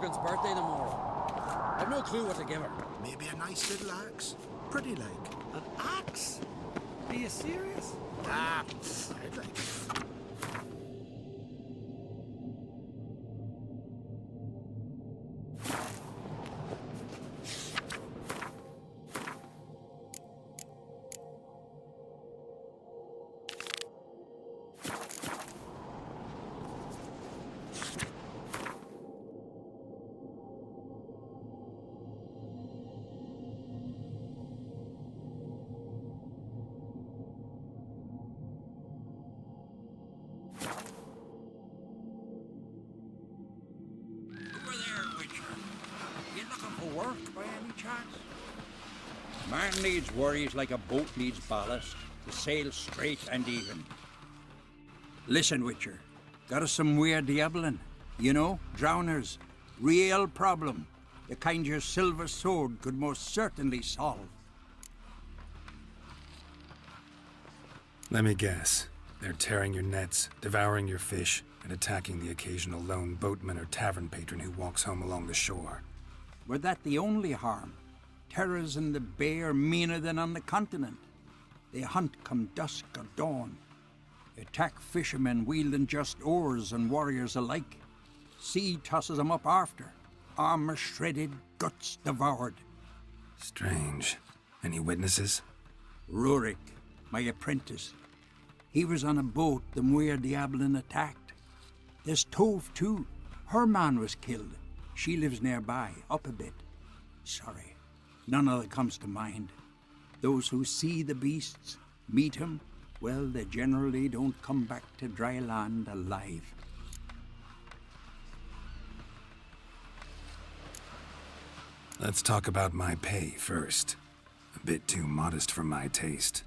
Morgan's birthday tomorrow. I've no clue what to give her. Maybe a nice little axe. Pretty like. An axe? Are you serious? I'd like it. Work by any chance? Man needs worries like a boat needs ballast to sail straight and even. Listen, Witcher, got us some weird diabolin. You know, drowners. Real problem. The kind your silver sword could most certainly solve. Let me guess. They're tearing your nets, devouring your fish, and attacking the occasional lone boatman or tavern patron who walks home along the shore. Were that the only harm? Terrors in the bay are meaner than on the continent. They hunt come dusk or dawn. Attack fishermen wielding just oars and warriors alike. Sea tosses them up after. Armor shredded, guts devoured. Strange. Any witnesses? Rurik, my apprentice. He was on a boat the Muir Diabolin attacked. There's Tove too. Her man was killed. She lives nearby, up a bit. Sorry, none other comes to mind. Those who see the beasts, meet him, well, they generally don't come back to dry land alive. Let's talk about my pay first. A bit too modest for my taste.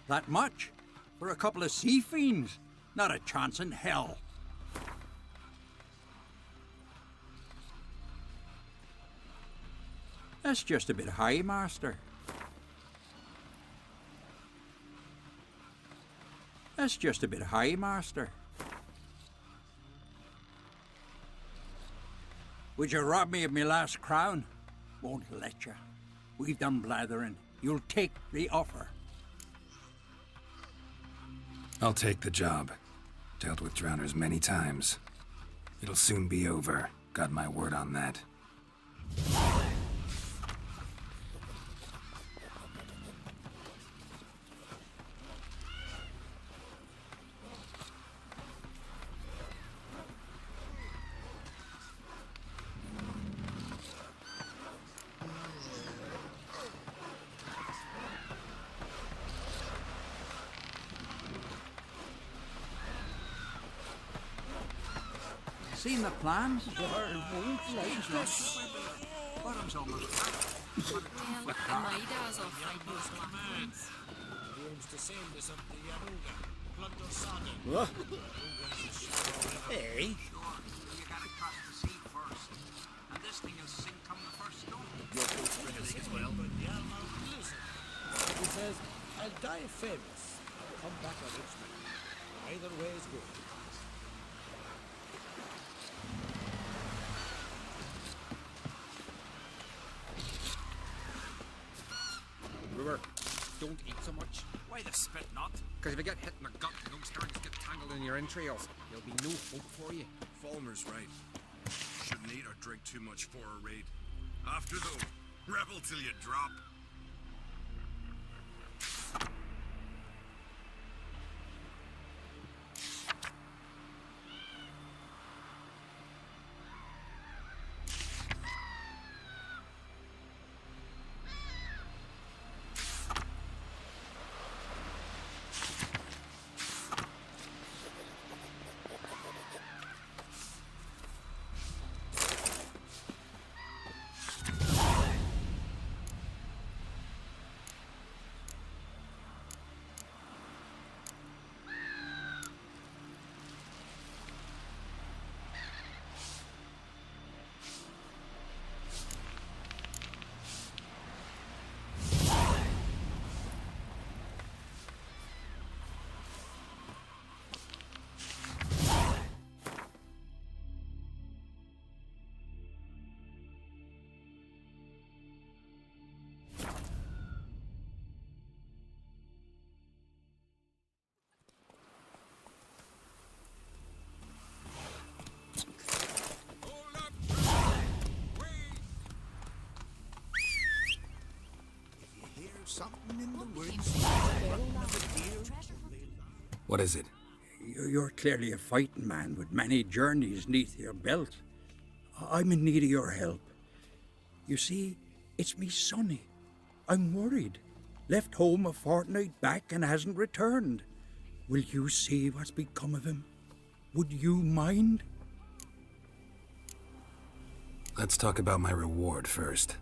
That much? For a couple of sea fiends? Not a chance in hell. That's just a bit high, Master. That's just a bit high, Master. Would you rob me of my last crown? Won't let you. We've done blathering. You'll take the offer. I'll take the job. Dealt with drowners many times. It'll soon be over. Got my word on that. Seen the plans? Bottom's almost What? Hey? You gotta cross the sea first. And this thing will sink come the first storm. Your boat's ready as well. He says, I'll die famous. I'll come back a rich man. Either way is good. Brewer, don't eat so much. Why the spit not? Because if you get hit in the gut, those herrings get tangled in your entrails. There'll be no hope for you. Falmer's right. Shouldn't eat or drink too much for a raid. After though, rebel till you drop. What is it? You're clearly a fighting man with many journeys neath your belt. I'm in need of your help. You see, it's me sonny. I'm worried. Left home a fortnight back and hasn't returned. Will you see what's become of him? Would you mind? Let's talk about my reward first.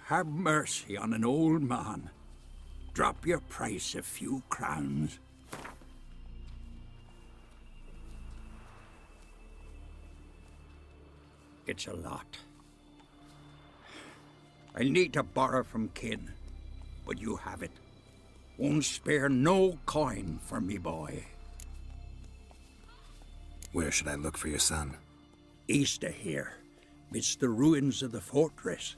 Have mercy on an old man. Drop your price a few crowns. It's a lot. I need to borrow from kin, but you have it. Won't spare no coin for me boy. Where should I look for your son? East of here, midst the ruins of the fortress.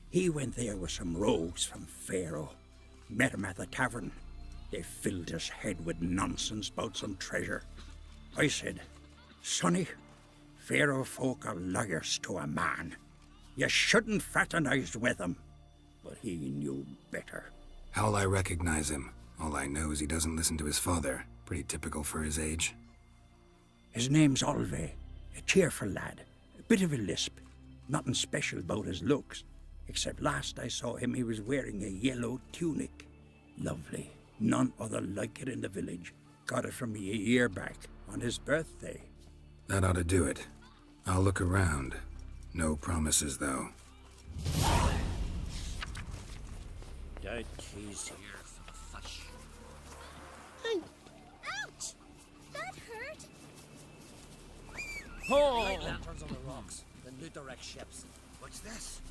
He went there with some rogues from Pharaoh. Met him at the tavern. They filled his head with nonsense about some treasure. I said, Sonny, Pharaoh folk are lawyers to a man. You shouldn't fraternize with them. But he knew better. How'll I recognize him? All I know is he doesn't listen to his father. Pretty typical for his age. His name's Olve, a cheerful lad. A bit of a lisp. Nothing special about his looks. Except last I saw him, he was wearing a yellow tunic. Lovely. None other like it in the village. Got it from me a year back, on his birthday. That ought to do it. I'll look around. No promises, though. Don't tease him. Ouch! That hurt. Light lanterns on the rocks, then loot the wrecked ships. What's this?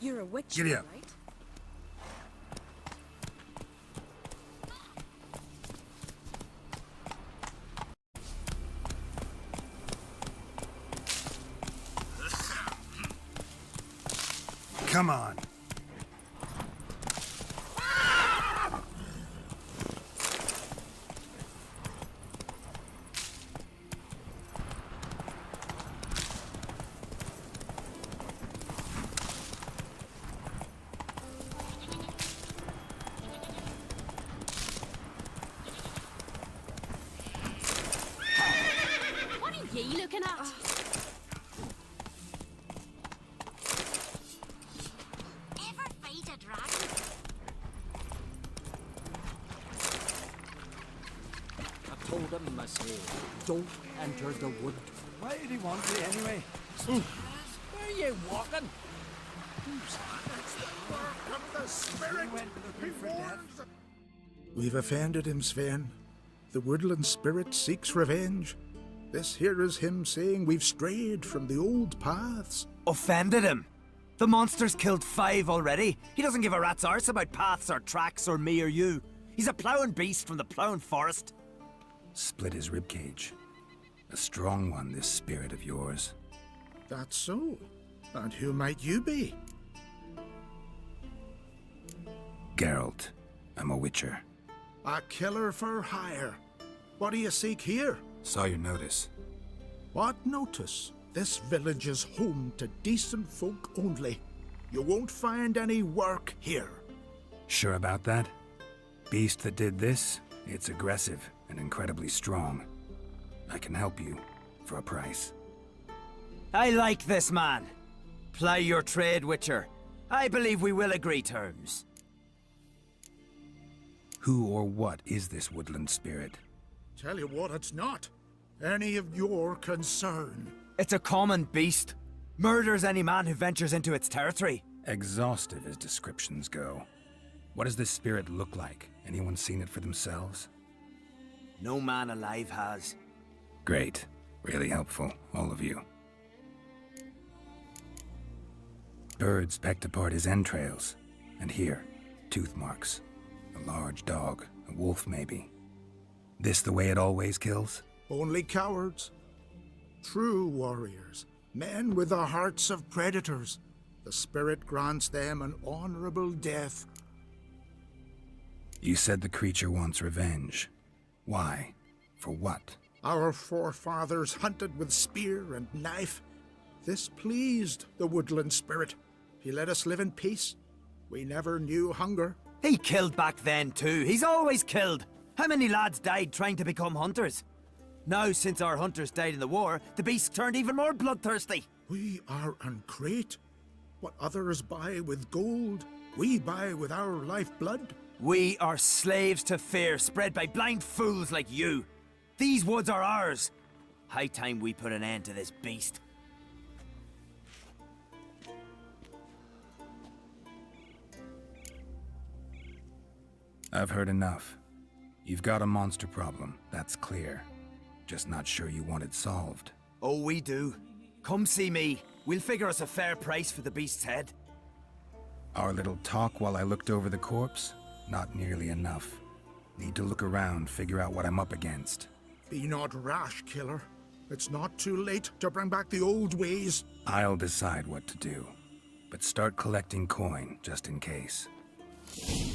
You're a witch, Giddy up. right? Come on. What are ye looking at? Ever fight a dragon? I told him, I say, don't enter the wood. Why did he want me anyway? Where are you walking? Come the spirit! He went looking for death. We've offended him, Sven. The woodland spirit seeks revenge. This here is him saying we've strayed from the old paths. Offended him? The monster's killed 5 already. He doesn't give a rat's arse about paths or tracks or me or you. He's a ploughing beast from the ploughing forest. Split his ribcage. A strong one, this spirit of yours. That's so. And who might you be? Geralt. I'm a witcher. A killer for hire. What do you seek here? Saw your notice. What notice? This village is home to decent folk only. You won't find any work here. Sure about that? Beast that did this? It's aggressive and incredibly strong. I can help you for a price. I like this man. Ply your trade, Witcher. I believe we will agree terms. Who or what is this woodland spirit? Tell you what, it's not any of your concern. It's a common beast. Murders any man who ventures into its territory. Exhaustive as descriptions go. What does this spirit look like? Anyone seen it for themselves? No man alive has. Great. Really helpful, all of you. Birds pecked apart his entrails. And here, tooth marks. A large dog, a wolf maybe. This the way it always kills? Only cowards. True warriors. Men with the hearts of predators. The spirit grants them an honorable death. You said the creature wants revenge. Why? For what? Our forefathers hunted with spear and knife. This pleased the woodland spirit. He let us live in peace. We never knew hunger. He killed back then too. He's always killed. How many lads died trying to become hunters? Now, since our hunters died in the war, the beasts turned even more bloodthirsty. We are uncreate. What others buy with gold, we buy with our lifeblood. We are slaves to fear spread by blind fools like you. These woods are ours. High time we put an end to this beast. I've heard enough. You've got a monster problem, that's clear. Just not sure you want it solved. Oh, we do. Come see me. We'll figure us a fair price for the beast's head. Our little talk while I looked over the corpse? Not nearly enough. Need to look around, figure out what I'm up against. Be not rash, killer. It's not too late to bring back the old ways. I'll decide what to do. But start collecting coin, just in case. You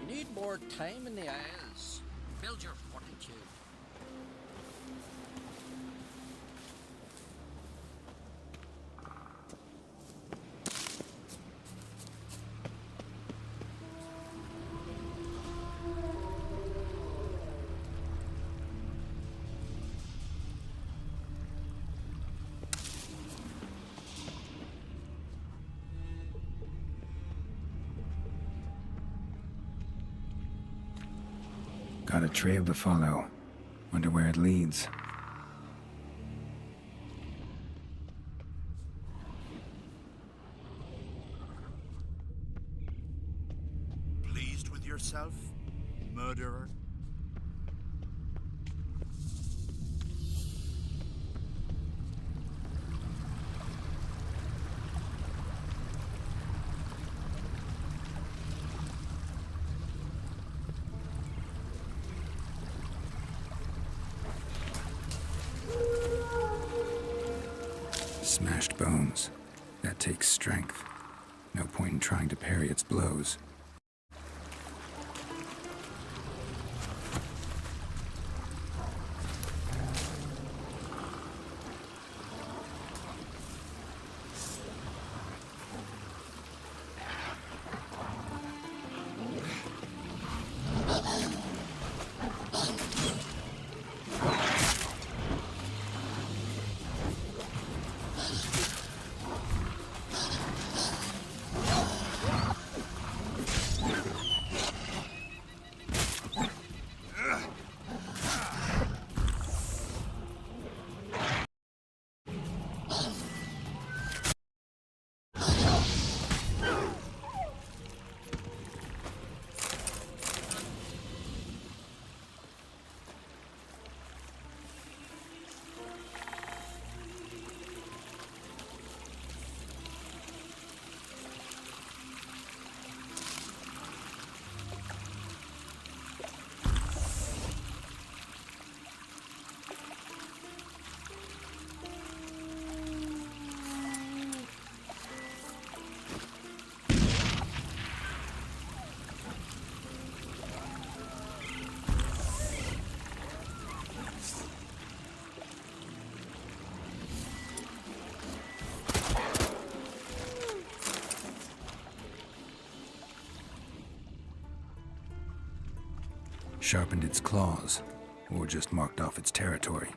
need more time in the Isles. Build your fortitude. Got a trail to follow. Wonder where it leads. Pleased with yourself, murderer? Smashed bones. That takes strength. No point in trying to parry its blows. Sharpened its claws, or just marked off its territory.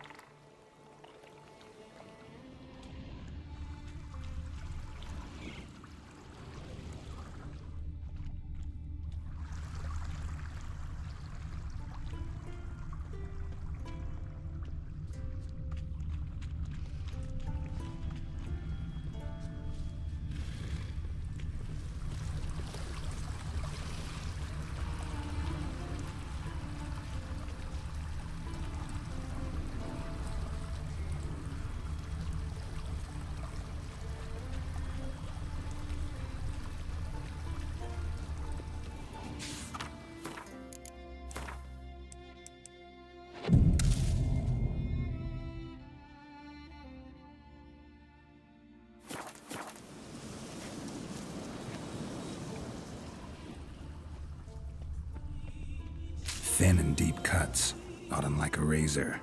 Thin and deep cuts, not unlike a razor.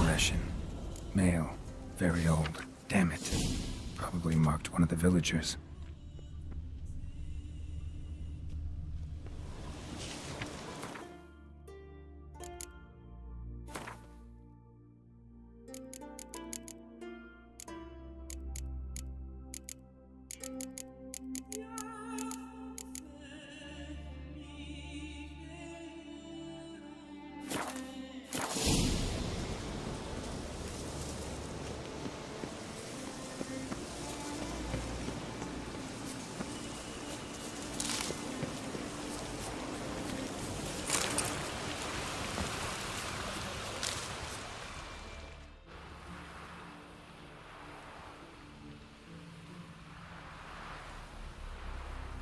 Leshen. Male. Very old. Damn it. Probably marked one of the villagers.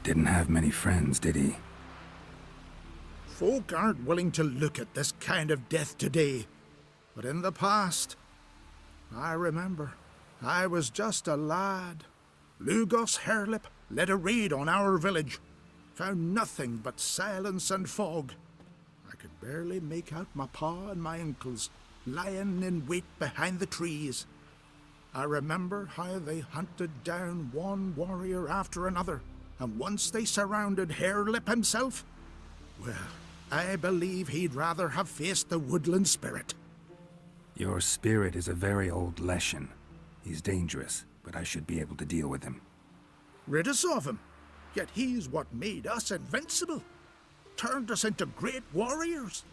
Didn't have many friends, did he? Folk aren't willing to look at this kind of death today. But in the past, I remember, I was just a lad. Lugos Hairlip led a raid on our village. Found nothing but silence and fog. I could barely make out my pa and my uncles lying in wait behind the trees. I remember how they hunted down one warrior after another, and once they surrounded Hairlip himself, well, I believe he'd rather have faced the woodland spirit. Your spirit is a very old Leshen. He's dangerous, but I should be able to deal with him. Rid us of him. Yet he's what made us invincible. Turned us into great warriors.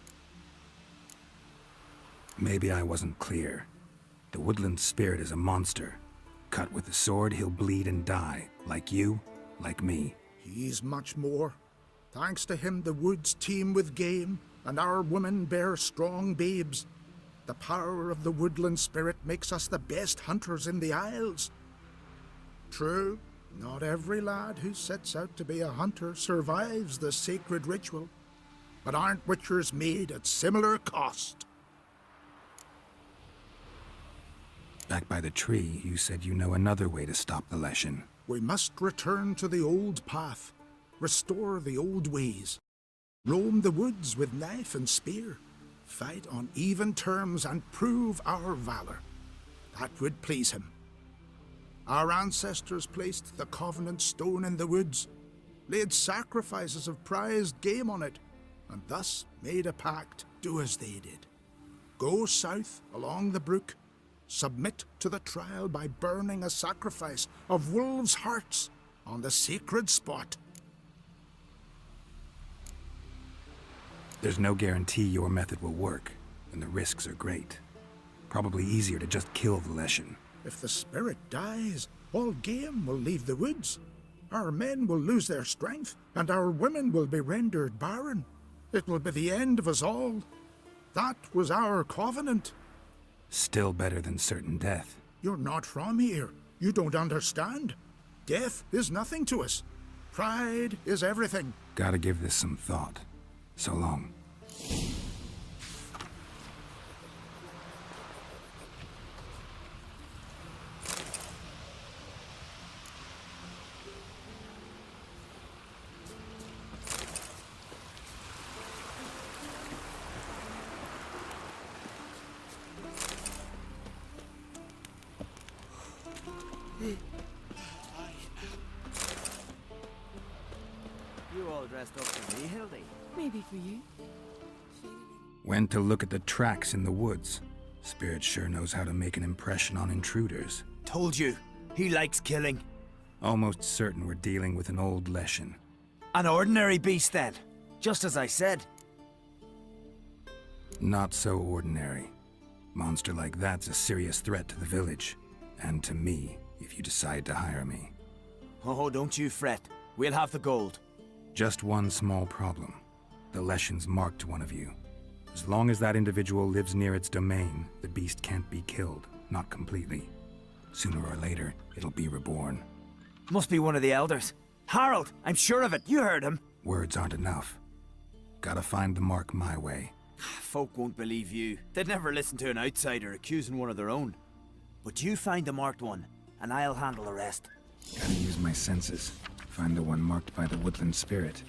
Maybe I wasn't clear. The woodland spirit is a monster. Cut with a sword, he'll bleed and die. Like you, like me. He's much more. Thanks to him, the woods teem with game, and our women bear strong babes. The power of the woodland spirit makes us the best hunters in the Isles. True, not every lad who sets out to be a hunter survives the sacred ritual, but aren't witchers made at similar cost? Back by the tree, you said you know another way to stop the Leshen. We must return to the old path, restore the old ways, roam the woods with knife and spear, fight on even terms and prove our valor. That would please him. Our ancestors placed the Covenant Stone in the woods, laid sacrifices of prized game on it, and thus made a pact, do as they did. Go south along the brook, submit to the trial by burning a sacrifice of wolves' hearts on the sacred spot. There's no guarantee your method will work, and the risks are great. Probably easier to just kill the Leshen. If the spirit dies, all game will leave the woods. Our men will lose their strength, and our women will be rendered barren. It will be the end of us all. That was our covenant. Still better than certain death. You're not from here. You don't understand. Death is nothing to us. Pride is everything. Gotta give this some thought. So long. You all dressed up for me, Hildy? Maybe for you. Went to look at the tracks in the woods. Spirit sure knows how to make an impression on intruders. Told you, he likes killing. Almost certain we're dealing with an old Leshen. An ordinary beast, then. Just as I said. Not so ordinary. Monster like that's a serious threat to the village. And to me, if you decide to hire me. Oh, don't you fret. We'll have the gold. Just one small problem. The Leshen's marked one of you. As long as that individual lives near its domain, the beast can't be killed. Not completely. Sooner or later, it'll be reborn. Must be one of the elders. Harold, I'm sure of it. You heard him. Words aren't enough. Gotta find the mark my way. Folk won't believe you. They'd never listen to an outsider accusing one of their own. But you find the marked one, and I'll handle the rest. Gotta use my senses. Find the one marked by the woodland spirit.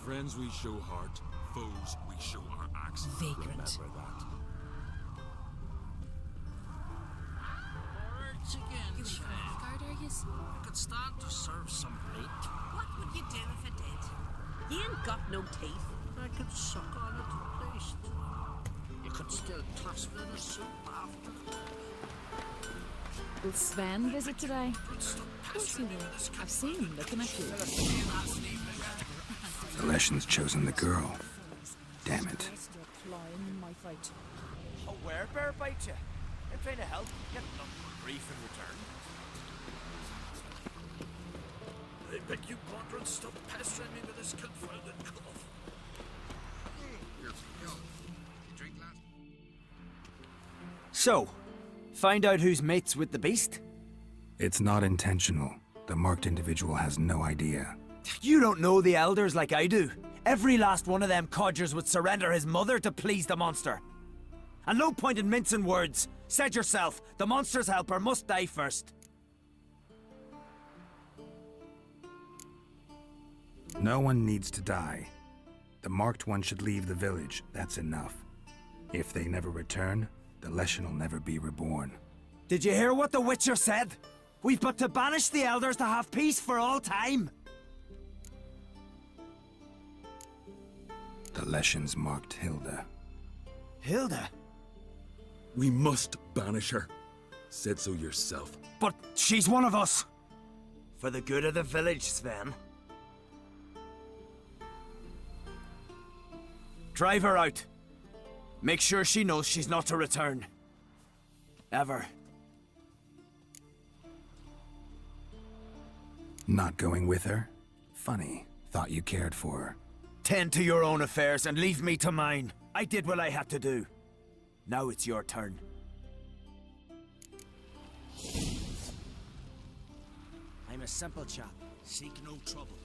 Friends we show heart, foes we show our axe. Vagrant. Remember that. Words again, You Sven. guard, are you? I could stand to serve some meat. What would you do if it did? You ain't got no teeth. I could suck on it at least. You could still toss it in a soup after. Will Sven visit today? Of course he will. I've seen him looking at you. The Leshen's chosen the girl. Damn it. A werebear bite you? I'm trying to help. Get nothing for grief in return. I beg you, Bondron, stop pestering me with this confounded cough. Here we go. Drink, lad. So, find out who's mates with the beast? It's not intentional. The marked individual has no idea. You don't know the elders like I do. Every last one of them codgers would surrender his mother to please the monster. And no point in mincing words. Said yourself, the monster's helper must die first. No one needs to die. The marked one should leave the village. That's enough. If they never return, the Leshen will never be reborn. Did you hear what the Witcher said? We've but to banish the elders to have peace for all time. The Leshen's marked Hilda. Hilda? We must banish her. Said so yourself. But she's one of us. For the good of the village, Sven. Drive her out. Make sure she knows she's not to return. Ever. Not going with her? Funny. Thought you cared for her. Tend to your own affairs and leave me to mine. I did what I had to do. Now it's your turn. I'm a simple chap. Seek no trouble.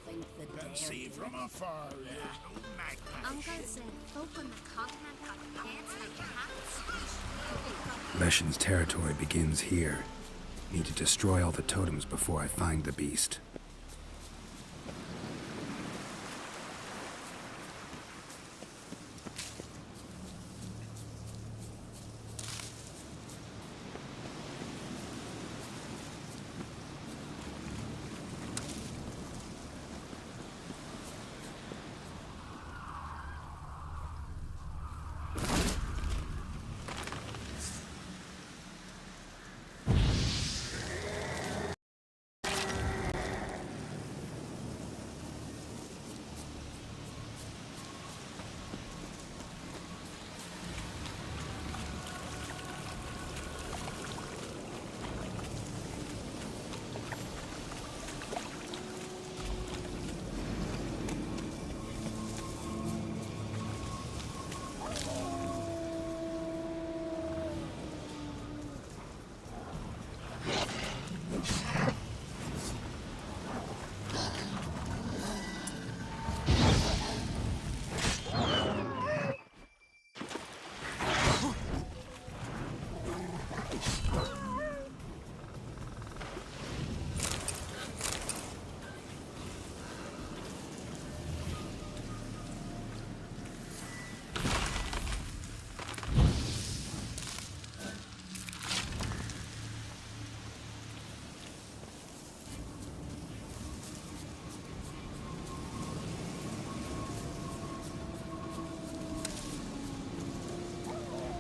Think the dead. See from afar, Uncle said folk on the continent got heads like cats. Leshen's territory begins here. Need to destroy all the totems before I find the beast.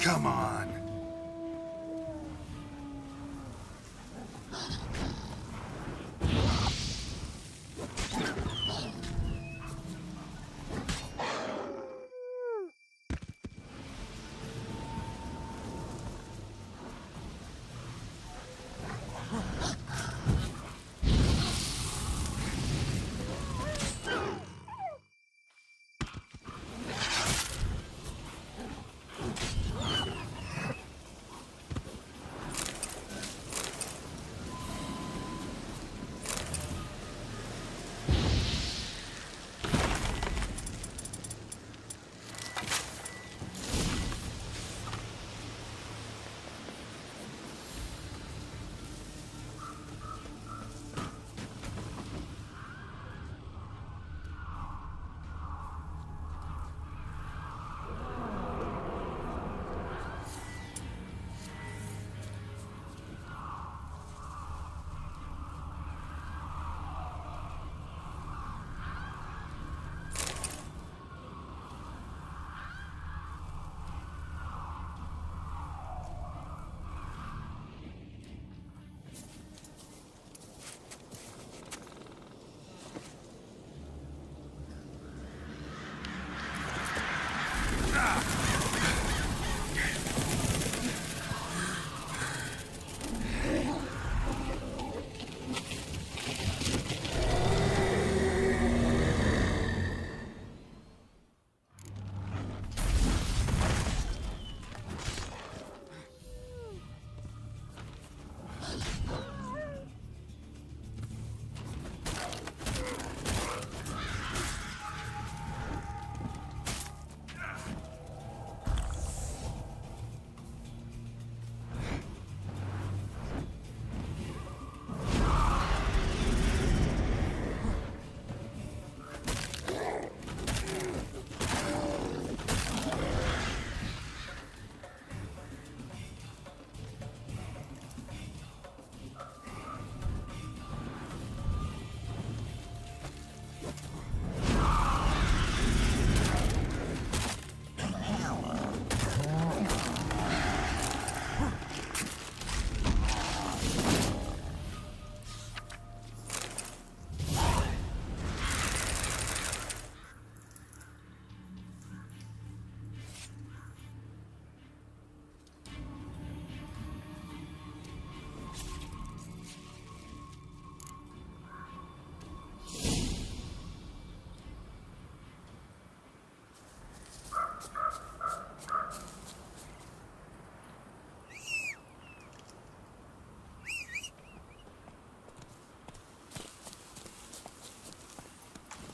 Come on.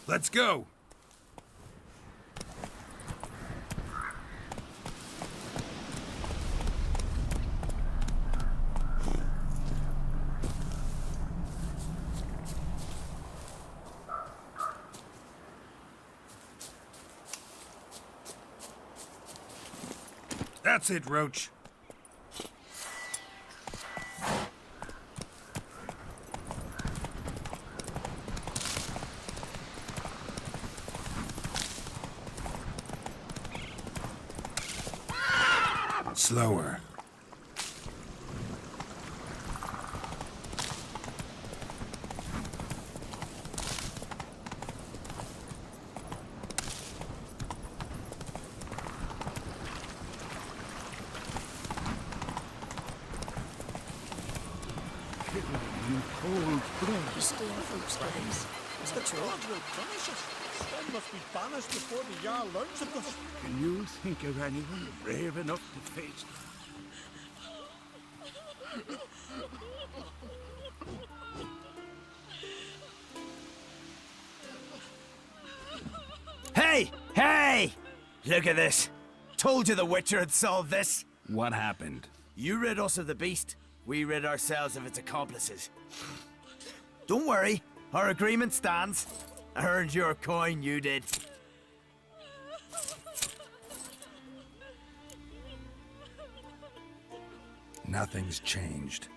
Let's go! That's it, Roach. Slower. Be still, folks, guys. It's the Lord will punish us. One must be banished before the Jarl learns of us. Can you think of anyone brave enough to face Hey! Hey! Look at this. Told you the Witcher had solved this. What happened? You rid us of the beast. We rid ourselves of its accomplices. Don't worry. Our agreement stands. I earned your coin, you did. Nothing's changed.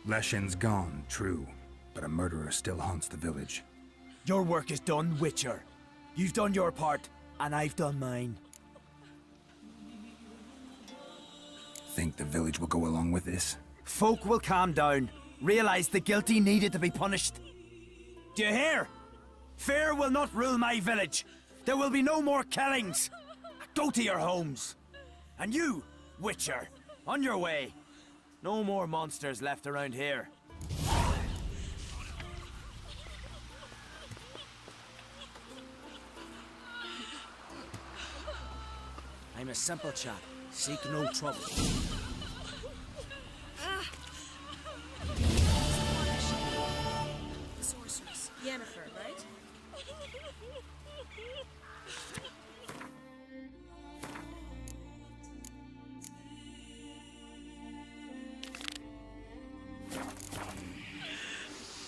Leshin's gone, true, but a murderer still haunts the village. Your work is done, Witcher. You've done your part, and I've done mine. Think the village will go along with this? Folk will calm down, realize the guilty needed to be punished. Do you hear? Fear will not rule my village. There will be no more killings. Go to your homes. And you, Witcher, on your way. No more monsters left around here. I'm a simple chap. Seek no trouble. The sorceress. Yennefer, right?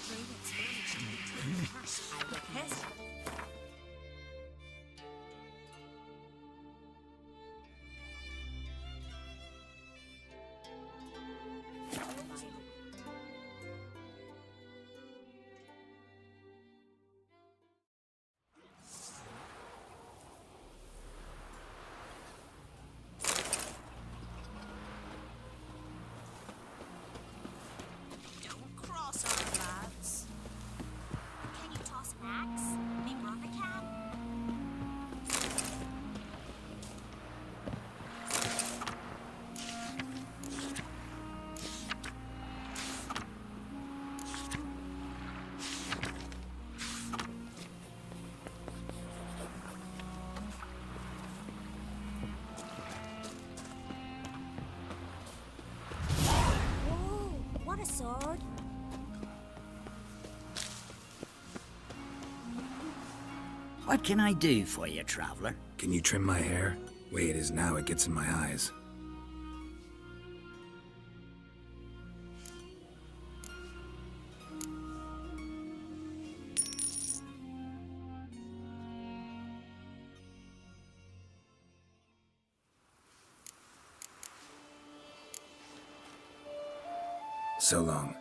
Draven's managed to maintain the curse. I would hesitate. Don't cross our lads. Can you toss an axe? Me brother can. Whoa, what a sword. What can I do for you, traveler? Can you trim my hair? Way it is now, it gets in my eyes. So long.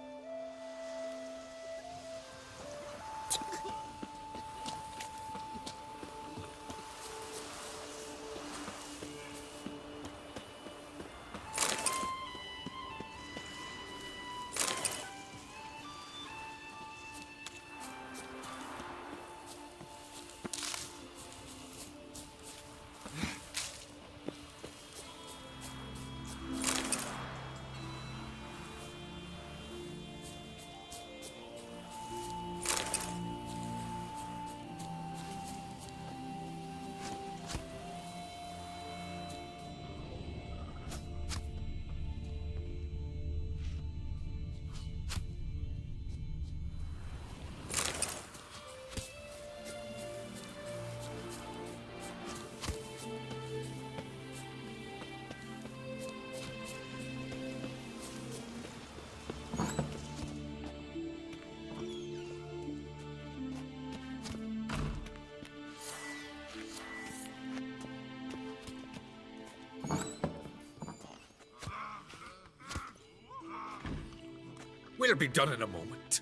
We'll be done in a moment.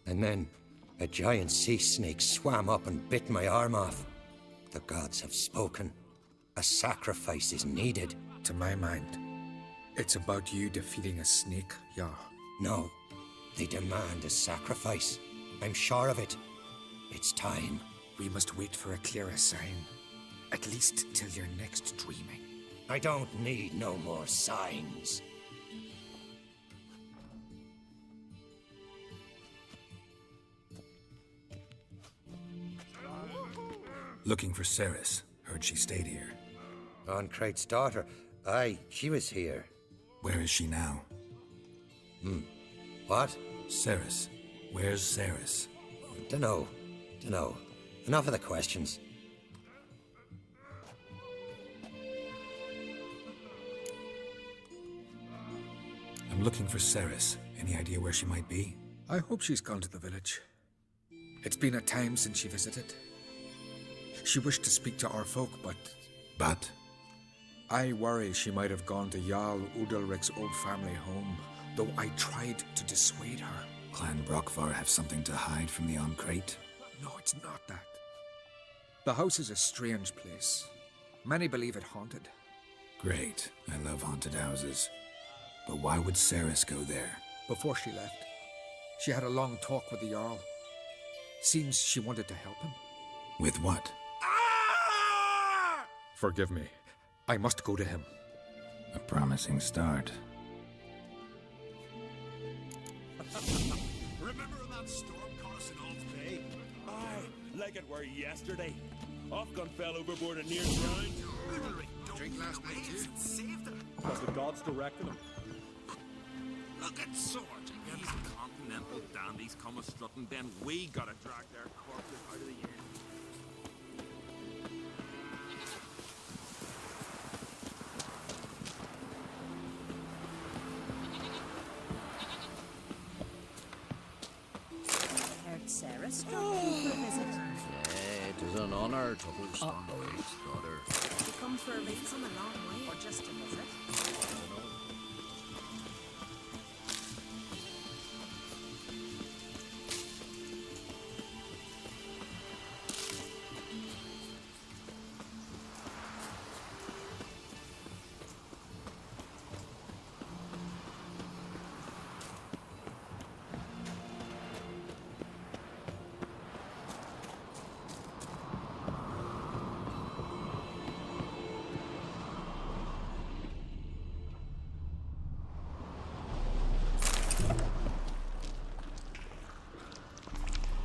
And then a giant sea snake swam up and bit my arm off. The gods have spoken. A sacrifice is needed. To my mind, it's about you defeating a snake, Yar. No, they demand a sacrifice. I'm sure of it. It's time. We must wait for a clearer sign. At least till your next dreaming. I don't need no more signs. Looking for Ceres. Heard she stayed here. Oncrate's daughter. Aye, she was here. Where is she now? What? Ceres. Where's Ceres? Dunno. Enough of the questions. I'm looking for Ceres. Any idea where she might be? I hope she's gone to the village. It's been a time since she visited. She wished to speak to our folk, but... But? I worry she might have gone to Jarl Udalric's old family home, though I tried to dissuade her. Clan Brockvar have something to hide from the Oncrate? No, it's not that. The house is a strange place. Many believe it haunted. Great. I love haunted houses. But why would Ceres go there? Before she left, she had a long talk with the Jarl. Seems she wanted to help him. With what? Forgive me. I must go to him. A promising start. Remember that storm caught us in Ald's Bay? Aye, like it were yesterday. Ofcon fell overboard and near drowned. Drink last night too. Saved her. Because the gods directed him. Look at sword. These continental dandies come a strutting, then we gotta drag their corpses out of the air. Sarah struck you for a visit. Yeah, it is an honor to host Oncrate's daughter. You come for a visit from a long way, or just a visit?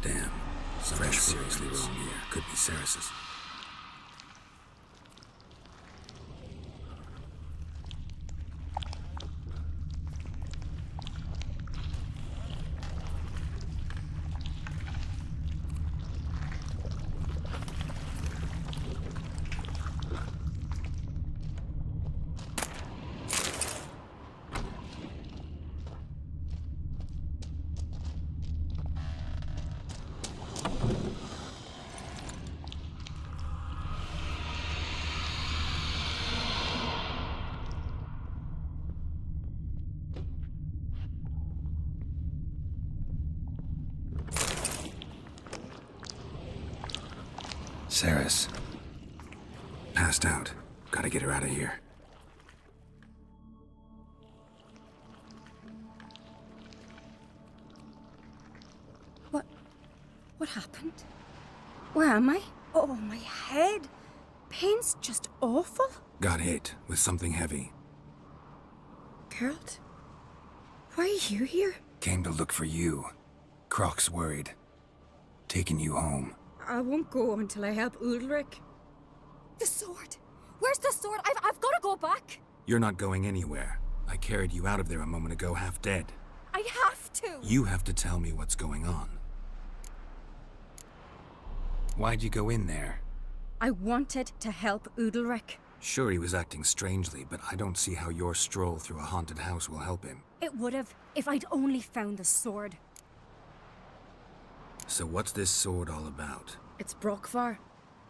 Damn. Fresh seriously wrong here. Could be Ceres's. Ceres. Passed out. Gotta get her out of here. What happened? Where am I? Oh, my head. Pain's just awful. Got hit with something heavy. Geralt? Why are you here? Came to look for you. Croc's worried. Taking you home. I won't go until I help Udalric. The sword! Where's the sword? I've got to go back! You're not going anywhere. I carried you out of there a moment ago, half dead. I have to! You have to tell me what's going on. Why'd you go in there? I wanted to help Udalric. Sure, he was acting strangely, but I don't see how your stroll through a haunted house will help him. It would have, if I'd only found the sword. So what's this sword all about? It's Brockvar,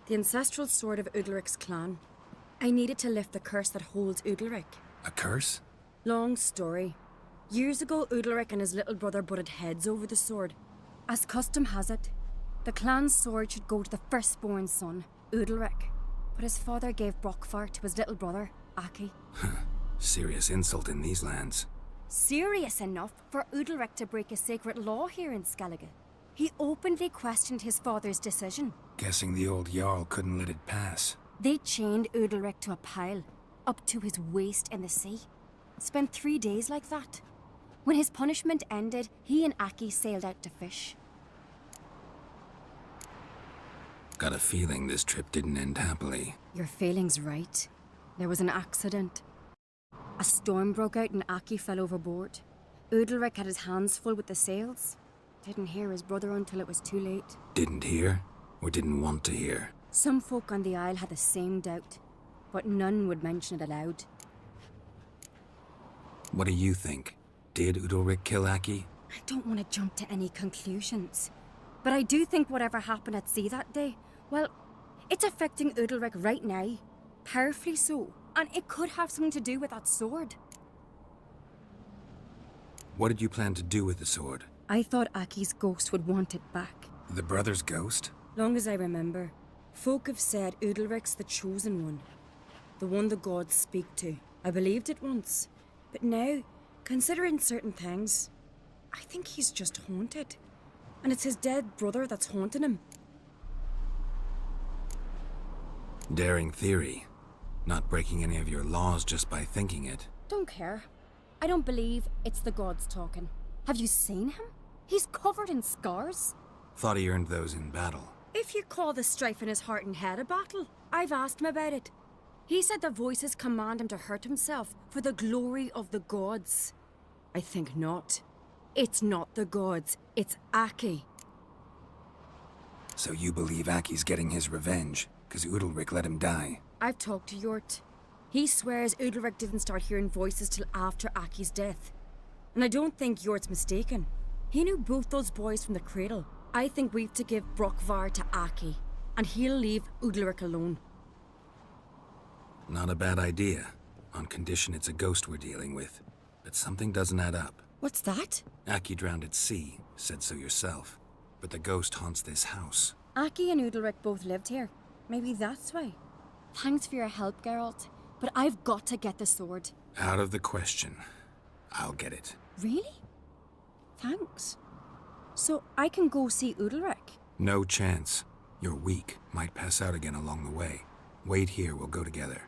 the ancestral sword of Udalric's clan. I needed to lift the curse that holds Udalric. A curse? Long story. Years ago, Udalric and his little brother butted heads over the sword. As custom has it, the clan's sword should go to the firstborn son, Udalric. But his father gave Brockfar to his little brother, Aki. Serious insult in these lands. Serious enough for Udalric to break a sacred law here in Skellige. He openly questioned his father's decision. Guessing the old Jarl couldn't let it pass. They chained Udalric to a pile, up to his waist in the sea. Spent 3 days like that. When his punishment ended, he and Aki sailed out to fish. Got a feeling this trip didn't end happily. Your feeling's right. There was an accident. A storm broke out and Aki fell overboard. Udalric had his hands full with the sails. Didn't hear his brother until it was too late. Didn't hear? Or didn't want to hear? Some folk on the Isle had the same doubt, but none would mention it aloud. What do you think? Did Udalric kill Aki? I don't want to jump to any conclusions, but I do think whatever happened at sea that day, well, it's affecting Udalric right now. Powerfully so, and it could have something to do with that sword. What did you plan to do with the sword? I thought Aki's ghost would want it back. The brother's ghost? Long as I remember, folk have said Udalric's the chosen one. The one the gods speak to. I believed it once, but now, considering certain things, I think he's just haunted. And it's his dead brother that's haunting him. Daring theory. Not breaking any of your laws just by thinking it. Don't care. I don't believe it's the gods talking. Have you seen him? He's covered in scars. Thought he earned those in battle. If you call the strife in his heart and head a battle, I've asked him about it. He said the voices command him to hurt himself for the glory of the gods. I think not. It's not the gods, it's Aki. So you believe Aki's getting his revenge, because Udalric let him die? I've talked to Yort. He swears Udalric didn't start hearing voices till after Aki's death. And I don't think Yort's mistaken. He knew both those boys from the cradle. I think we've to give Brockvar to Aki, and he'll leave Udalric alone. Not a bad idea, on condition it's a ghost we're dealing with. But something doesn't add up. What's that? Aki drowned at sea, said so yourself. But the ghost haunts this house. Aki and Udalric both lived here. Maybe that's why. Thanks for your help, Geralt. But I've got to get the sword. Out of the question. I'll get it. Really? Thanks. So I can go see Udalric? No chance. You're weak. Might pass out again along the way. Wait here, we'll go together.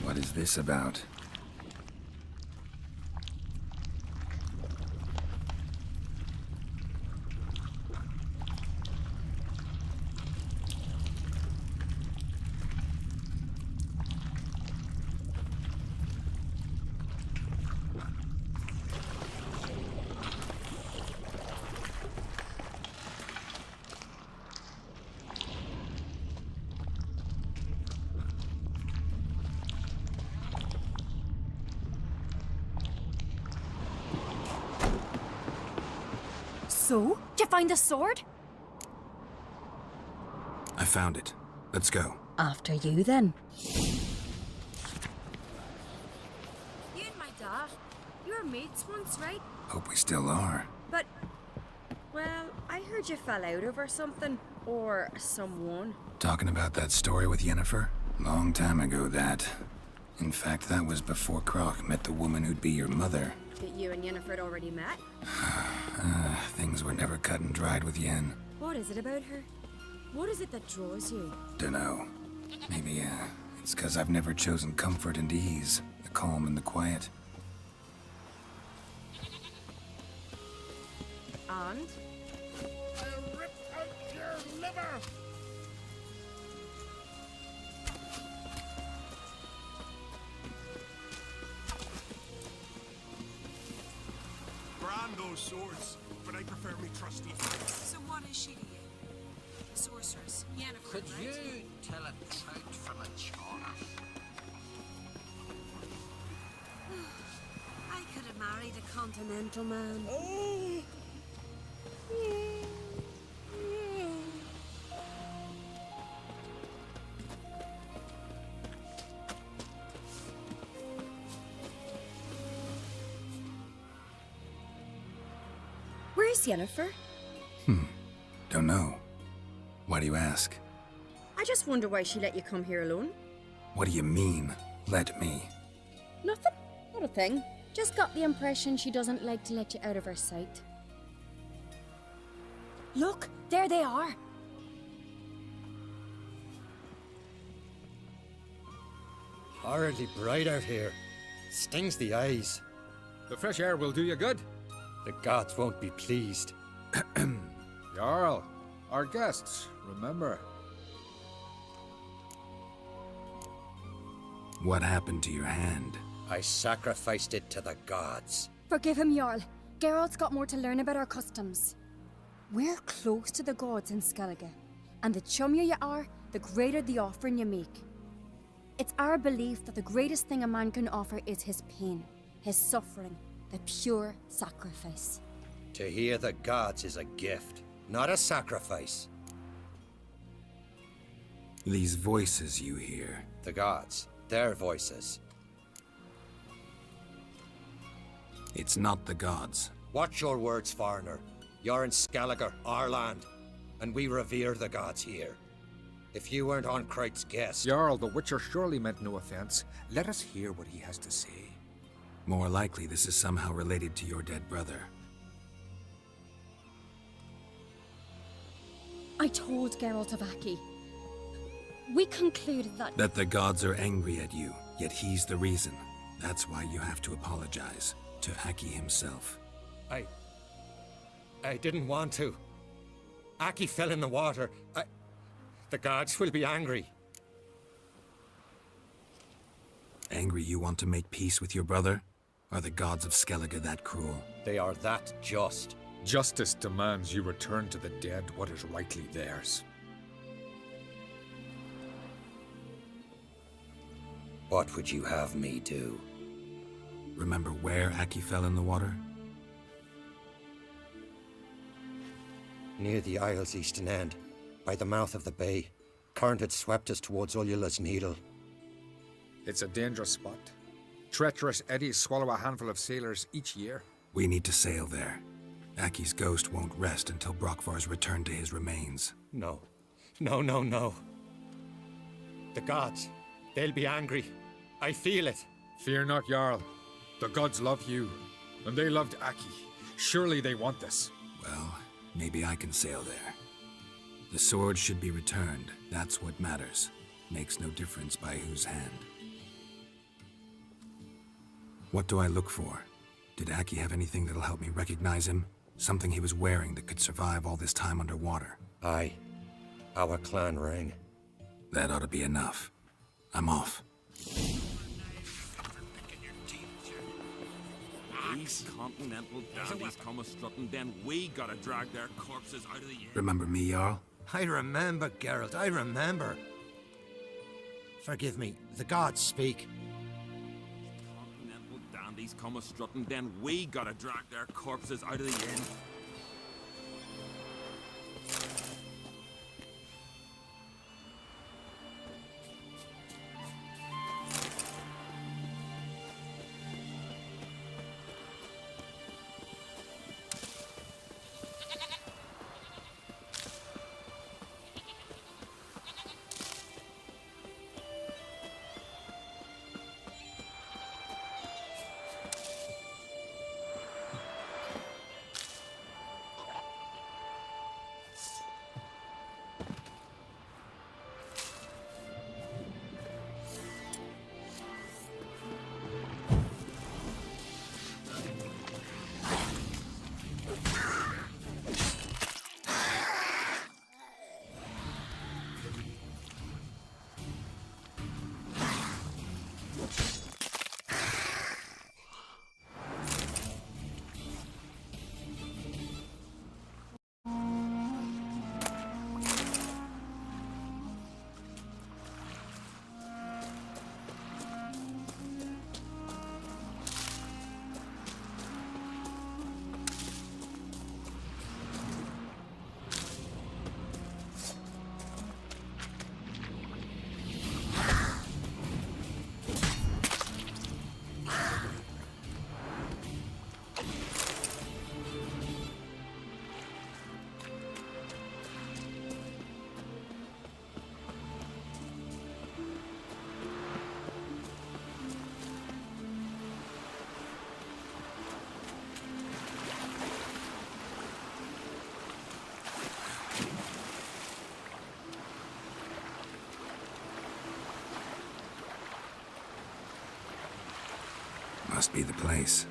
What is this about? So? Did you find the sword? I found it. Let's go. After you, then. You and my dad, you were mates once, right? Hope we still are. But, well, I heard you fell out over something. Or someone. Talking about that story with Yennefer? Long time ago, that. In fact, that was before Croc met the woman who'd be your mother. That you and Yennefer had already met? Things were never cut and dried with Yen. What is it about her? What is it that draws you? Dunno. Maybe, it's 'cause I've never chosen comfort and ease. The calm and the quiet. And? I'll rip out your liver! Brand those swords, but I prefer me trusty fight. So what is she to you? The sorceress, Yennefer, Could right? you tell a trout from a char? I could have married a continental man. Where's Yennefer? Don't know. Why do you ask? I just wonder why she let you come here alone. What do you mean, let me? Nothing. Not a thing. Just got the impression she doesn't like to let you out of her sight. Look, there they are. Horridly bright out here. Stings the eyes. The fresh air will do you good. The gods won't be pleased. Jarl, our guests, remember. What happened to your hand? I sacrificed it to the gods. Forgive him, Jarl. Geralt's got more to learn about our customs. We're close to the gods in Skellige, and the chummier you are, the greater the offering you make. It's our belief that the greatest thing a man can offer is his pain, his suffering, the pure sacrifice. To hear the gods is a gift, not a sacrifice. These voices you hear. The gods, their voices. It's not the gods. Watch your words, foreigner. You're in Skellige, our land, and we revere the gods here. If you weren't on Kright's guest... Jarl, the Witcher surely meant no offense. Let us hear what he has to say. More likely this is somehow related to your dead brother. I told Geralt of Aki. We concluded that... That the gods are angry at you, yet he's the reason. That's why you have to apologize. To Aki himself. I didn't want to. Aki fell in the water. The gods will be angry. Angry you want to make peace with your brother? Are the gods of Skellige that cruel? They are that just. Justice demands you return to the dead what is rightly theirs. What would you have me do? Remember where Aki fell in the water? Near the Isle's eastern end, by the mouth of the bay. Current had swept us towards Ullula's Needle. It's a dangerous spot. Treacherous eddies swallow a handful of sailors each year. We need to sail there. Aki's ghost won't rest until Brokvar's returned to his remains. No. No. The gods, they'll be angry. I feel it. Fear not, Jarl. The gods love you, and they loved Aki. Surely they want this. Well, maybe I can sail there. The sword should be returned. That's what matters. Makes no difference by whose hand. What do I look for? Did Aki have anything that'll help me recognize him? Something he was wearing that could survive all this time underwater? Aye. Our clan ring. That ought to be enough. I'm off. These continental dandies come a-strutting, then we gotta drag their corpses out of the inn. Remember me, Jarl? I remember, Geralt, I remember. Forgive me, the gods speak. Continental dandies come a-strutting, then we gotta drag their corpses out of the inn. must be the place.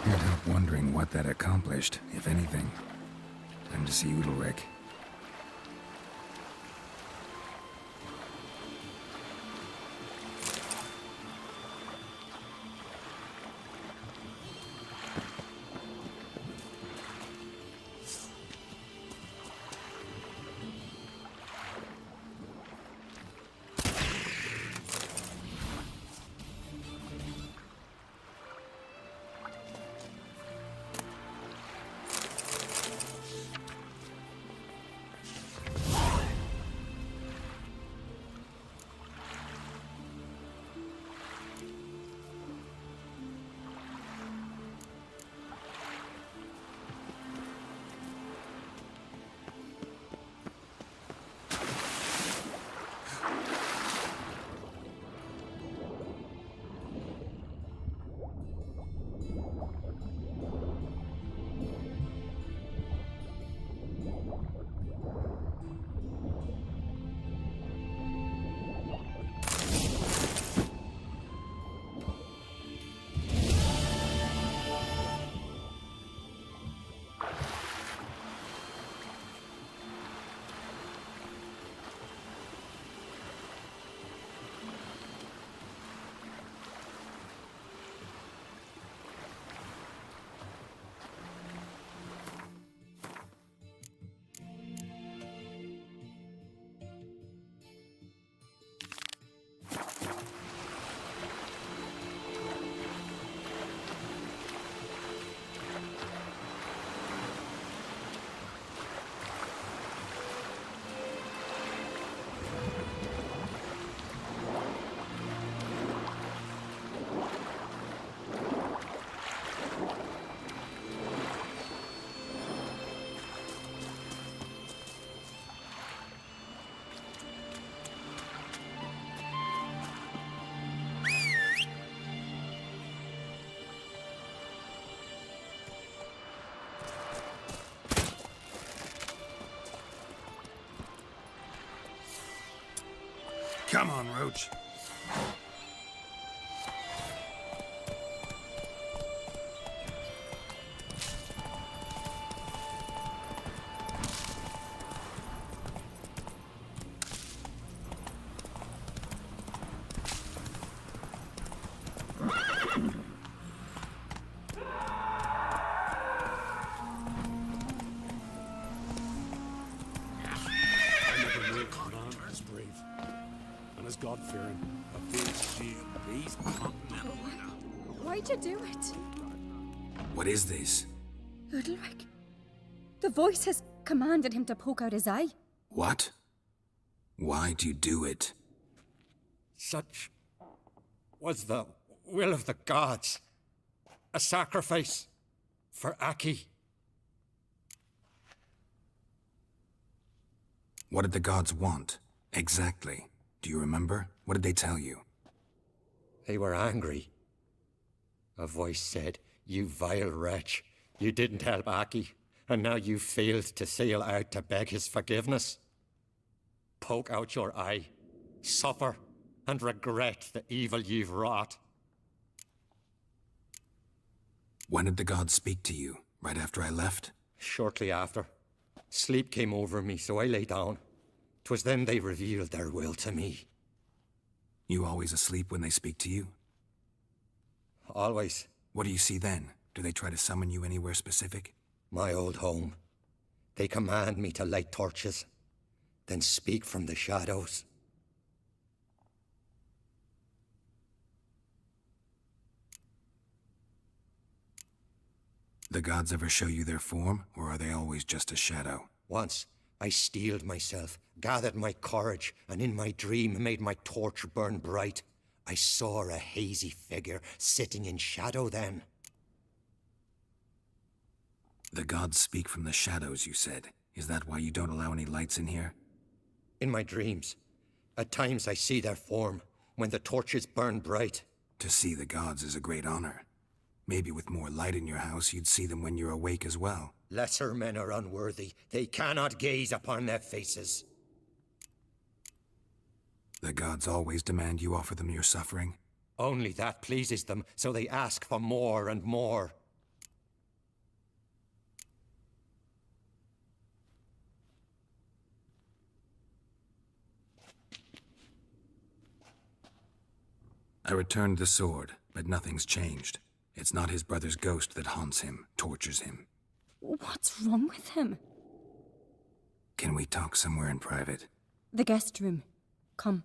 Can't help wondering what that accomplished, if anything. Time to see Udalric. Come on, Roach. God-fearing. A big shield. These continental now. Why'd you do it? What is this? Udalric. The voice has commanded him to poke out his eye. What? Why'd you do it? Such was the will of the gods. A sacrifice for Aki. What did the gods want? Exactly. Do you remember? What did they tell you? They were angry. A voice said, "You vile wretch, you didn't help Aki, and now you failed to sail out to beg his forgiveness. Poke out your eye, suffer, and regret the evil you've wrought." When did the gods speak to you? Right after I left? Shortly after. Sleep came over me, so I lay down. 'Twas then they revealed their will to me. You always asleep when they speak to you? Always. What do you see then? Do they try to summon you anywhere specific? My old home. They command me to light torches, then speak from the shadows. The gods ever show you their form, or are they always just a shadow? Once, I steeled myself, gathered my courage, and in my dream made my torch burn bright. I saw a hazy figure sitting in shadow then. The gods speak from the shadows, you said. Is that why you don't allow any lights in here? In my dreams, at times I see their form, when the torches burn bright. To see the gods is a great honor. Maybe with more light in your house, you'd see them when you're awake as well. Lesser men are unworthy. They cannot gaze upon their faces. The gods always demand you offer them your suffering? Only that pleases them, so they ask for more and more. I returned the sword, but nothing's changed. It's not his brother's ghost that haunts him, tortures him. What's wrong with him? Can we talk somewhere in private? The guest room. Come.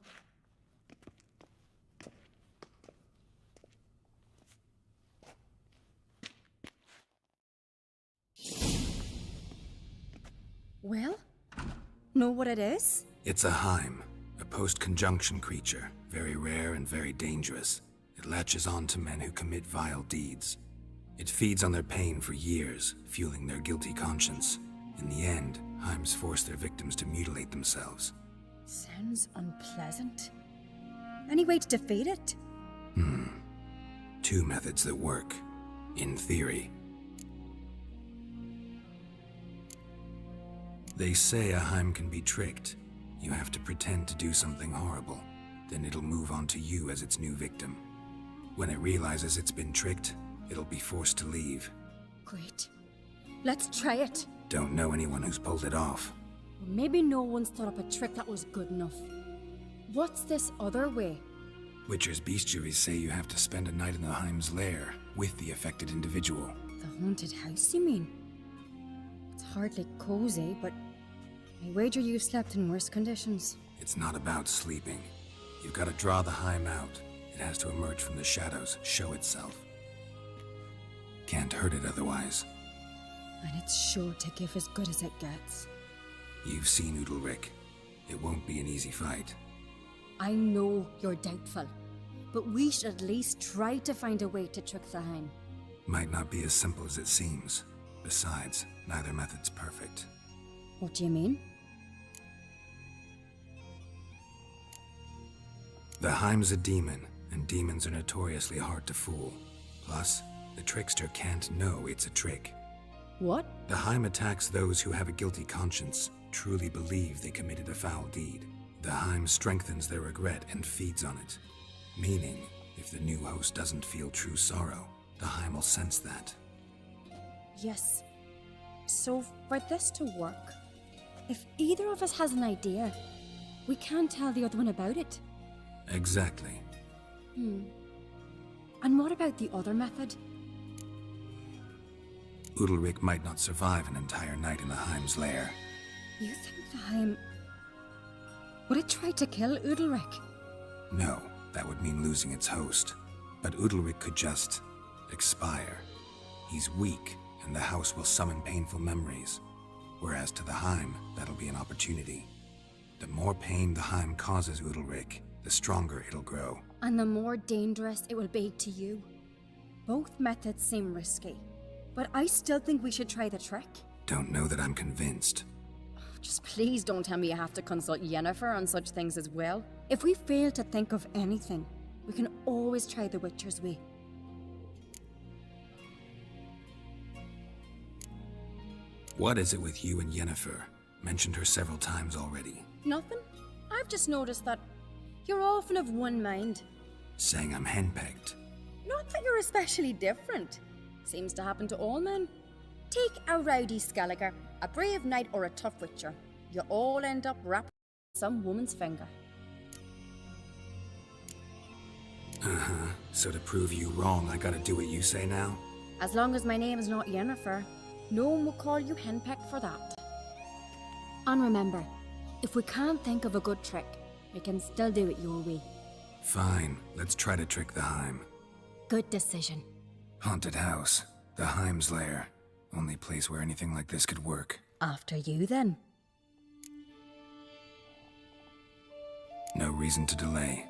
Well? Know what it is? It's a Heim, a post-conjunction creature, very rare and very dangerous. It latches on to men who commit vile deeds. It feeds on their pain for years, fueling their guilty conscience. In the end, Heims force their victims to mutilate themselves. Sounds unpleasant. Any way to defeat it? Two methods that work, in theory. They say a Heim can be tricked. You have to pretend to do something horrible. Then it'll move on to you as its new victim. When it realizes it's been tricked, it'll be forced to leave. Great. Let's try it. Don't know anyone who's pulled it off. Maybe no one's thought up a trick that was good enough. What's this other way? Witcher's bestiaries say you have to spend a night in the Heim's lair with the affected individual. The haunted house, you mean? It's hardly cozy, but I wager you've slept in worse conditions. It's not about sleeping. You've got to draw the Heim out. It has to emerge from the shadows, show itself. Can't hurt it otherwise. And it's sure to give as good as it gets. You've seen Udalric. It won't be an easy fight. I know you're doubtful, but we should at least try to find a way to trick the Heim. Might not be as simple as it seems. Besides, neither method's perfect. What do you mean? The Heim's a demon, and demons are notoriously hard to fool. Plus, the trickster can't know it's a trick. What? The Heim attacks those who have a guilty conscience, truly believe they committed a foul deed. The Heim strengthens their regret and feeds on it. Meaning, if the new host doesn't feel true sorrow, the Heim will sense that. Yes. So, for this to work, if either of us has an idea, we can tell the other one about it. Exactly. And what about the other method? Udalric might not survive an entire night in the Heim's lair. You think the Heim... Would it try to kill Udalric? No, that would mean losing its host. But Udalric could just... expire. He's weak, and the house will summon painful memories. Whereas to the Heim, that'll be an opportunity. The more pain the Heim causes Udalric, the stronger it'll grow. And the more dangerous it will be to you. Both methods seem risky, but I still think we should try the trick. Don't know that I'm convinced. Just please don't tell me you have to consult Yennefer on such things as well. If we fail to think of anything, we can always try the Witcher's way. What is it with you and Yennefer? Mentioned her several times already. Nothing. I've just noticed that you're often of one mind. Saying I'm henpecked. Not that you're especially different. Seems to happen to all men. Take a rowdy Skellige, a brave knight or a tough witcher. You all end up wrapped in some woman's finger. So to prove you wrong, I gotta do what you say now? As long as my name is not Yennefer, no one will call you henpecked for that. And remember, if we can't think of a good trick, we can still do it your way. Fine, let's try to trick the Heim. Good decision. Haunted house. The Heim's lair. Only place where anything like this could work. After you, then. No reason to delay.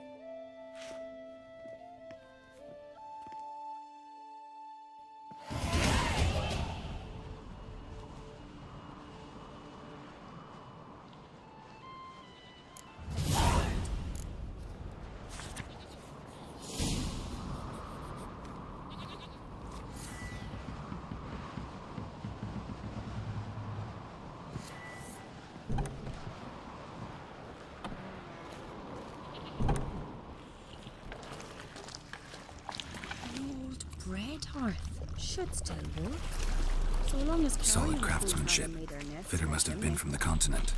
Bread hearth should still work. So long as Solid craftsmanship. Fitter must have been from the continent.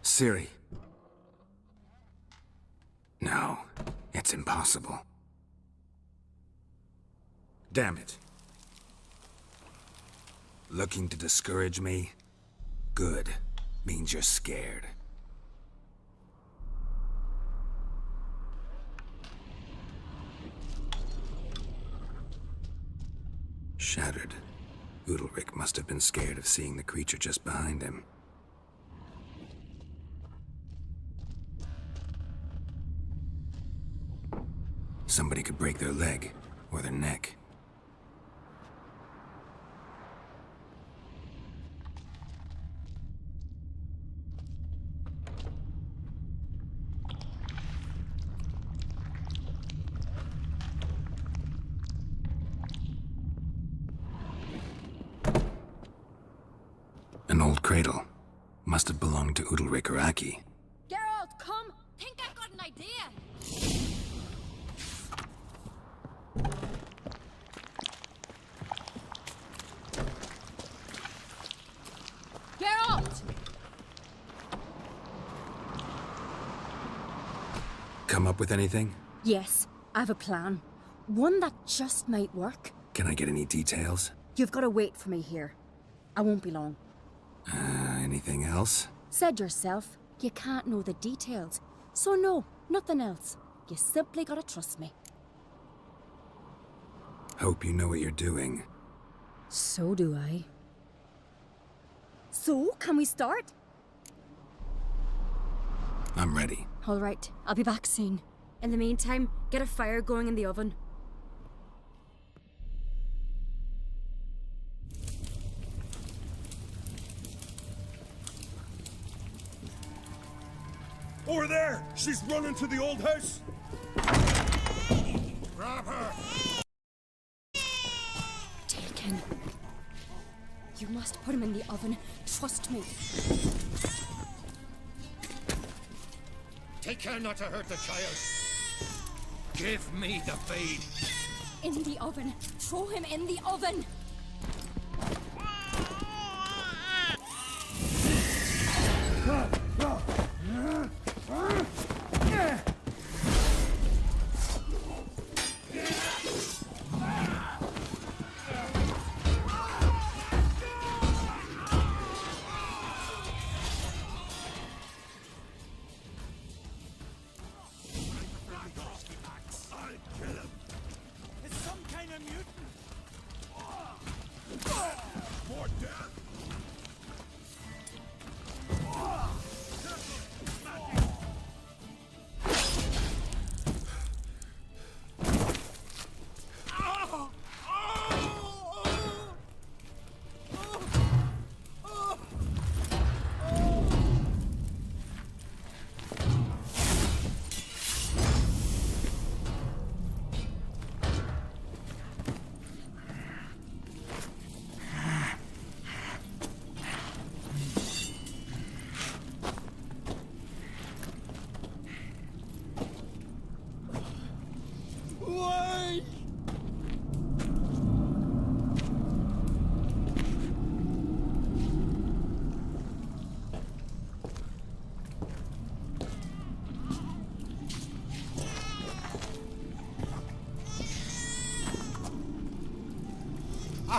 Ciri. No, it's impossible. Damn it. Looking to discourage me? Good. Means you're scared. Shattered. Udalric must have been scared of seeing the creature just behind him. Somebody could break their leg, or their neck. An old cradle. Must have belonged to Udalric or Aki. Geralt, come! Think I've got an idea! Geralt! Come up with anything? Yes, I have a plan. One that just might work. Can I get any details? You've got to wait for me here. I won't be long. Anything else? Said yourself, you can't know the details. So no, nothing else. You simply gotta trust me. Hope you know what you're doing. So do I. So, can we start? I'm ready. All right, I'll be back soon. In the meantime, get a fire going in the oven. Over there! She's running to the old house! Grab her! Taken. You must put him in the oven. Trust me. Take care not to hurt the child. Give me the feed. In the oven. Throw him in the oven.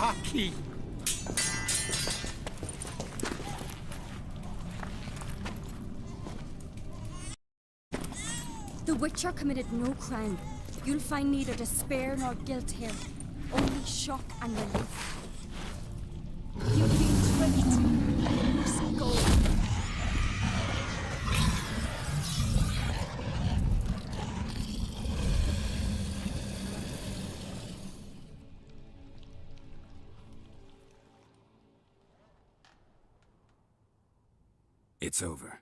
Aki! The Witcher committed no crime. You'll find neither despair nor guilt here. Only shock and relief. You've been tricked. You must go. It's over.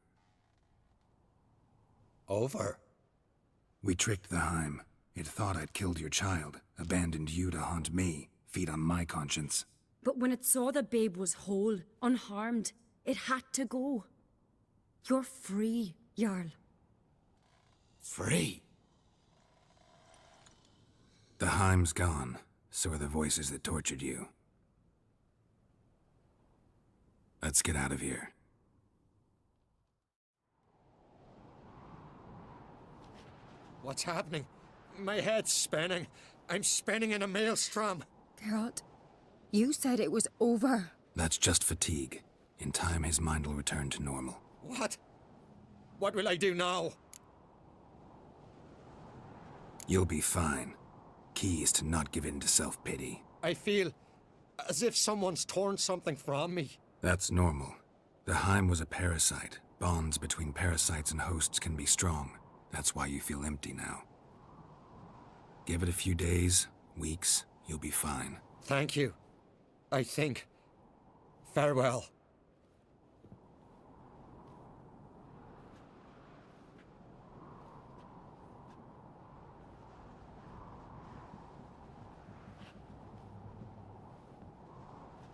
Over? We tricked the Heim. It thought I'd killed your child, abandoned you to haunt me, feed on my conscience. But when it saw the babe was whole, unharmed, it had to go. You're free, Jarl. Free? The Heim's gone, so are the voices that tortured you. Let's get out of here. What's happening? My head's spinning. I'm spinning in a maelstrom. Geralt, you said it was over. That's just fatigue. In time, his mind will return to normal. What? What will I do now? You'll be fine. Key is to not give in to self-pity. I feel as if someone's torn something from me. That's normal. The Heim was a parasite. Bonds between parasites and hosts can be strong. That's why you feel empty now. Give it a few days, weeks, you'll be fine. Thank you. I think. Farewell.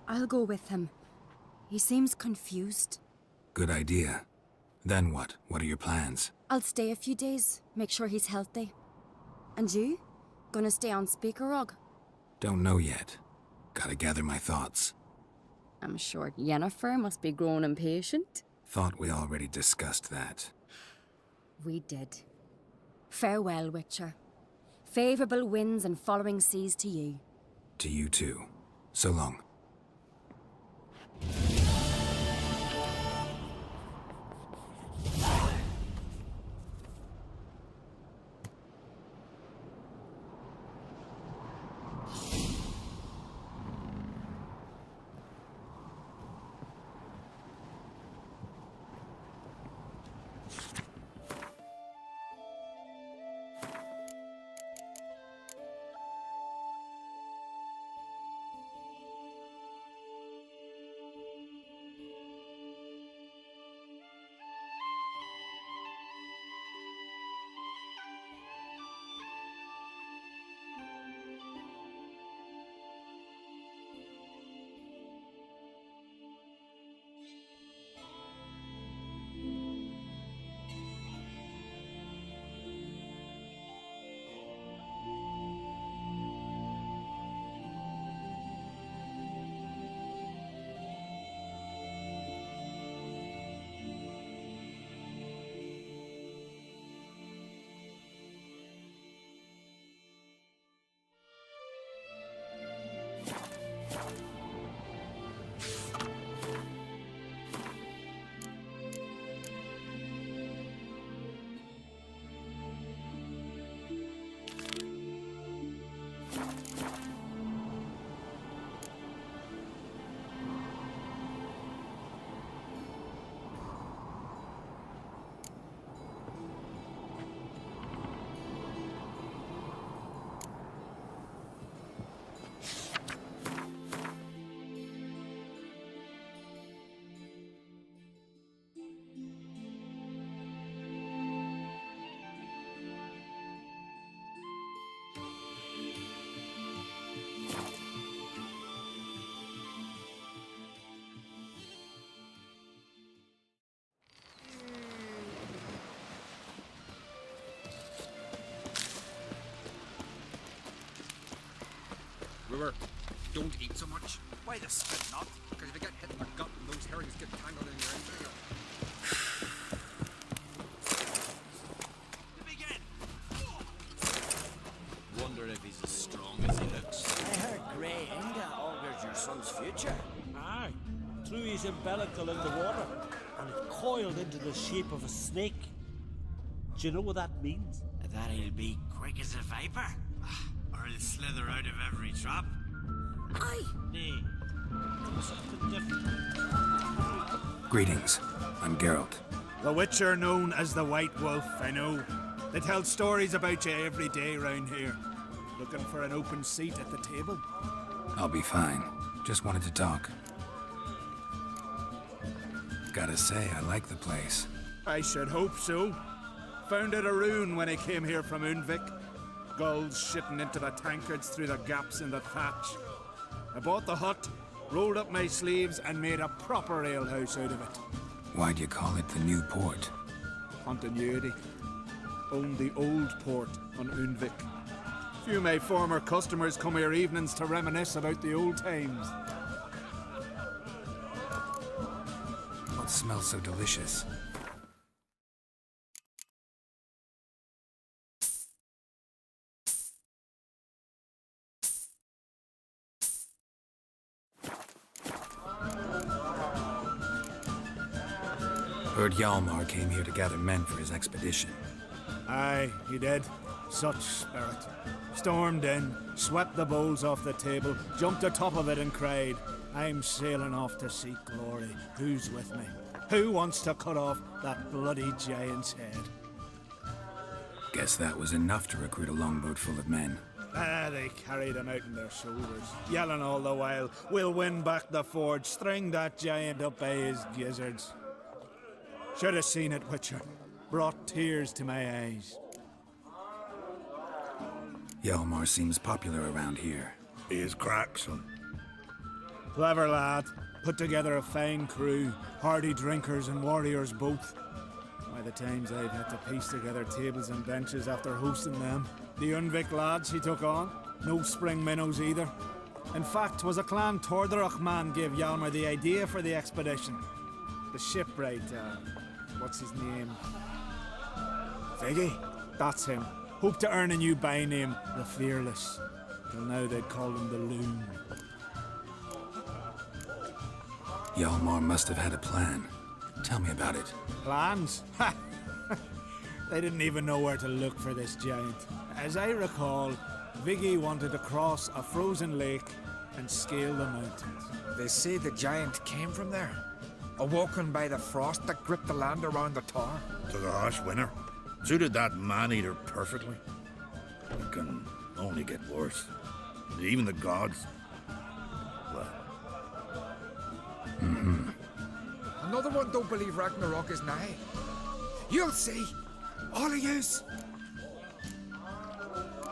I'll go with him. He seems confused. Good idea. Then what? What are your plans? I'll stay a few days, make sure he's healthy. And you? Gonna stay on Speaker Rog? Don't know yet. Gotta gather my thoughts. I'm sure Yennefer must be growing impatient. Thought we already discussed that. We did. Farewell, Witcher. Favourable winds and following seas to you. To you too. So long. Brewer, don't eat so much. Why the spit not? Because if you get hit in the gut and those herrings get tangled in your entrails. Begin! Wonder if he's as strong as he looks. I heard Grey Inga augurs Witcher? Aye. Threw his umbilical in the water, and it coiled into the shape of a snake. Do you know what that means? That he'll be quick as a viper. Or he'll slither out of every trap. Aye. Nay, something different. Greetings. I'm Geralt. The Witcher known as the White Wolf, I know. They tell stories about you every day round here. Looking for an open seat at the table? I'll be fine. Just wanted to talk. Gotta say, I like the place. I should hope so. Found it a ruin when I came here from Unvik. Gulls shitting into the tankards through the gaps in the thatch. I bought the hut, rolled up my sleeves, and made a proper alehouse out of it. Why'd you call it the New Port? Continuity. Owned the old port on Unvik. Few of my former customers come here evenings to reminisce about the old times. What smells so delicious? Heard Hjalmar came here to gather men for his expedition. Aye, he did. Such spirit. Stormed in, swept the bowls off the table, jumped atop of it and cried, "I'm sailing off to seek glory. Who's with me? Who wants to cut off that bloody giant's head?" Guess that was enough to recruit a longboat full of men. They carried him out on their shoulders, yelling all the while, "We'll win back the forge, string that giant up by his gizzards." Should have seen it, Witcher. Brought tears to my eyes. Hjalmar seems popular around here. He is crack, son. Clever lad. Put together a fine crew. Hardy drinkers and warriors both. By the times I've had to piece together tables and benches after hosting them. The Unvik lads he took on. No spring minnows either. In fact, was a clan Tordarach man gave Hjalmar the idea for the expedition. The shipwright, what's his name? Viggy? That's him. Hoped to earn a new by-name, the Fearless. Till now they'd call him the Loon. Hjalmar must have had a plan. Tell me about it. Plans? Ha! They didn't even know where to look for this giant. As I recall, Viggy wanted to cross a frozen lake and scale the mountains. They say the giant came from there. Awoken by the frost that gripped the land around the tower. To the harsh winter. Suited that man-eater perfectly. It can only get worse. Even the gods. Well. Another one don't believe Ragnarok is nigh. You'll see. All of yous.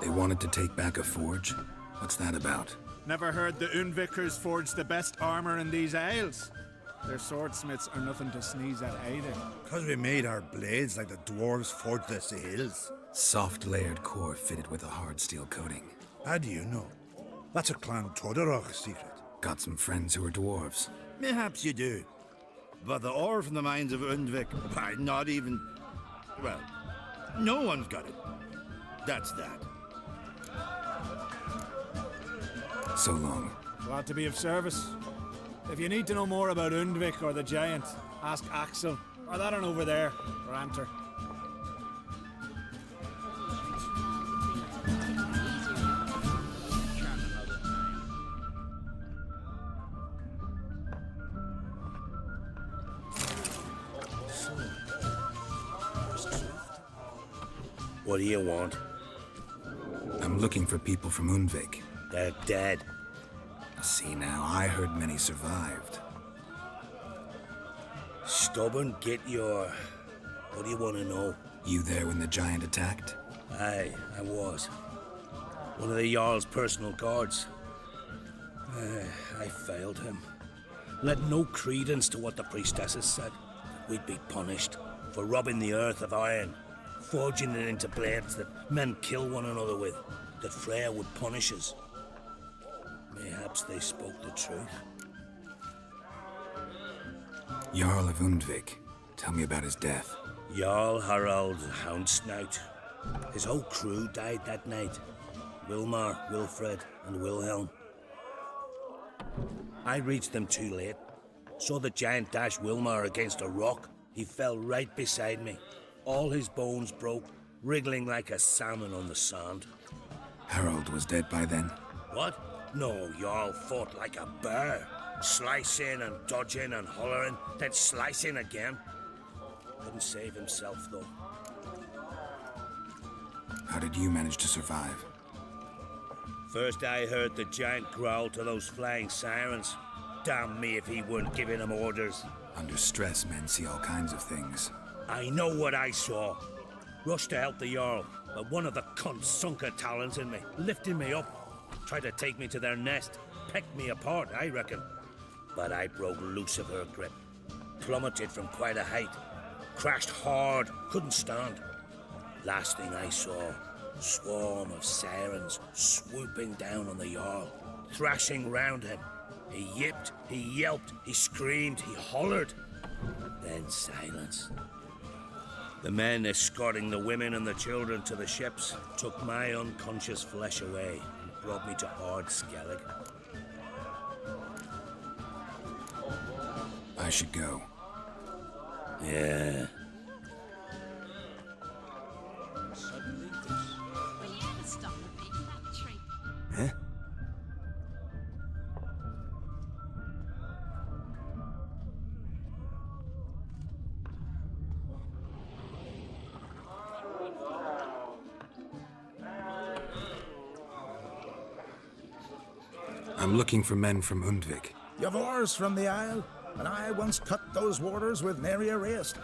They wanted to take back a forge? What's that about? Never heard the Unvikers forge the best armor in these isles. Their swordsmiths are nothing to sneeze at either. Because we made our blades like the dwarves forged their sails. Soft layered core fitted with a hard steel coating. How do you know? That's a clan Tordarach secret. Got some friends who are dwarves. Mayhaps you do. But the ore from the mines of Undvik, why, not even... Well, no one's got it. That's that. So long. Glad to be of service. If you need to know more about Undvik or the giant, ask Axel, or that one over there, or Anter. What do you want? I'm looking for people from Undvik. They're dead. See now, I heard many survived. Stubborn, get your... What do you want to know? You there when the giant attacked? Aye, I was. One of the Jarl's personal guards. I failed him. Led no credence to what the priestesses said. We'd be punished for robbing the earth of iron, forging it into blades that men kill one another with, that Freya would punish us. Mayhaps they spoke the truth. Jarl of Undvik. Tell me about his death. Jarl Harald Houndsnout. His whole crew died that night. Wilmar, Wilfred, and Wilhelm. I reached them too late. Saw the giant dash Wilmar against a rock. He fell right beside me. All his bones broke, wriggling like a salmon on the sand. Harold was dead by then. What? No, Jarl fought like a bear. Slicing and dodging and hollering, then slicing again. Couldn't save himself, though. How did you manage to survive? First I heard the giant growl to those flying sirens. Damn me if he weren't giving them orders. Under stress, men see all kinds of things. I know what I saw. Rushed to help the Jarl, but one of the cunts sunk a talent in me, lifting me up. Tried to take me to their nest. Pecked me apart, I reckon. But I broke loose of her grip. Plummeted from quite a height. Crashed hard, couldn't stand. Last thing I saw, swarm of sirens swooping down on the Jarl, thrashing round him. He yipped, he yelped, he screamed, he hollered. Then silence. The men escorting the women and the children to the ships took my unconscious flesh away and brought me to Ard Skellige. I should go. Yeah. Will you ever stop repeating that trick? Huh? I'm looking for men from Undvik. You've oars from the Isle, and I once cut those waters with nary a waste.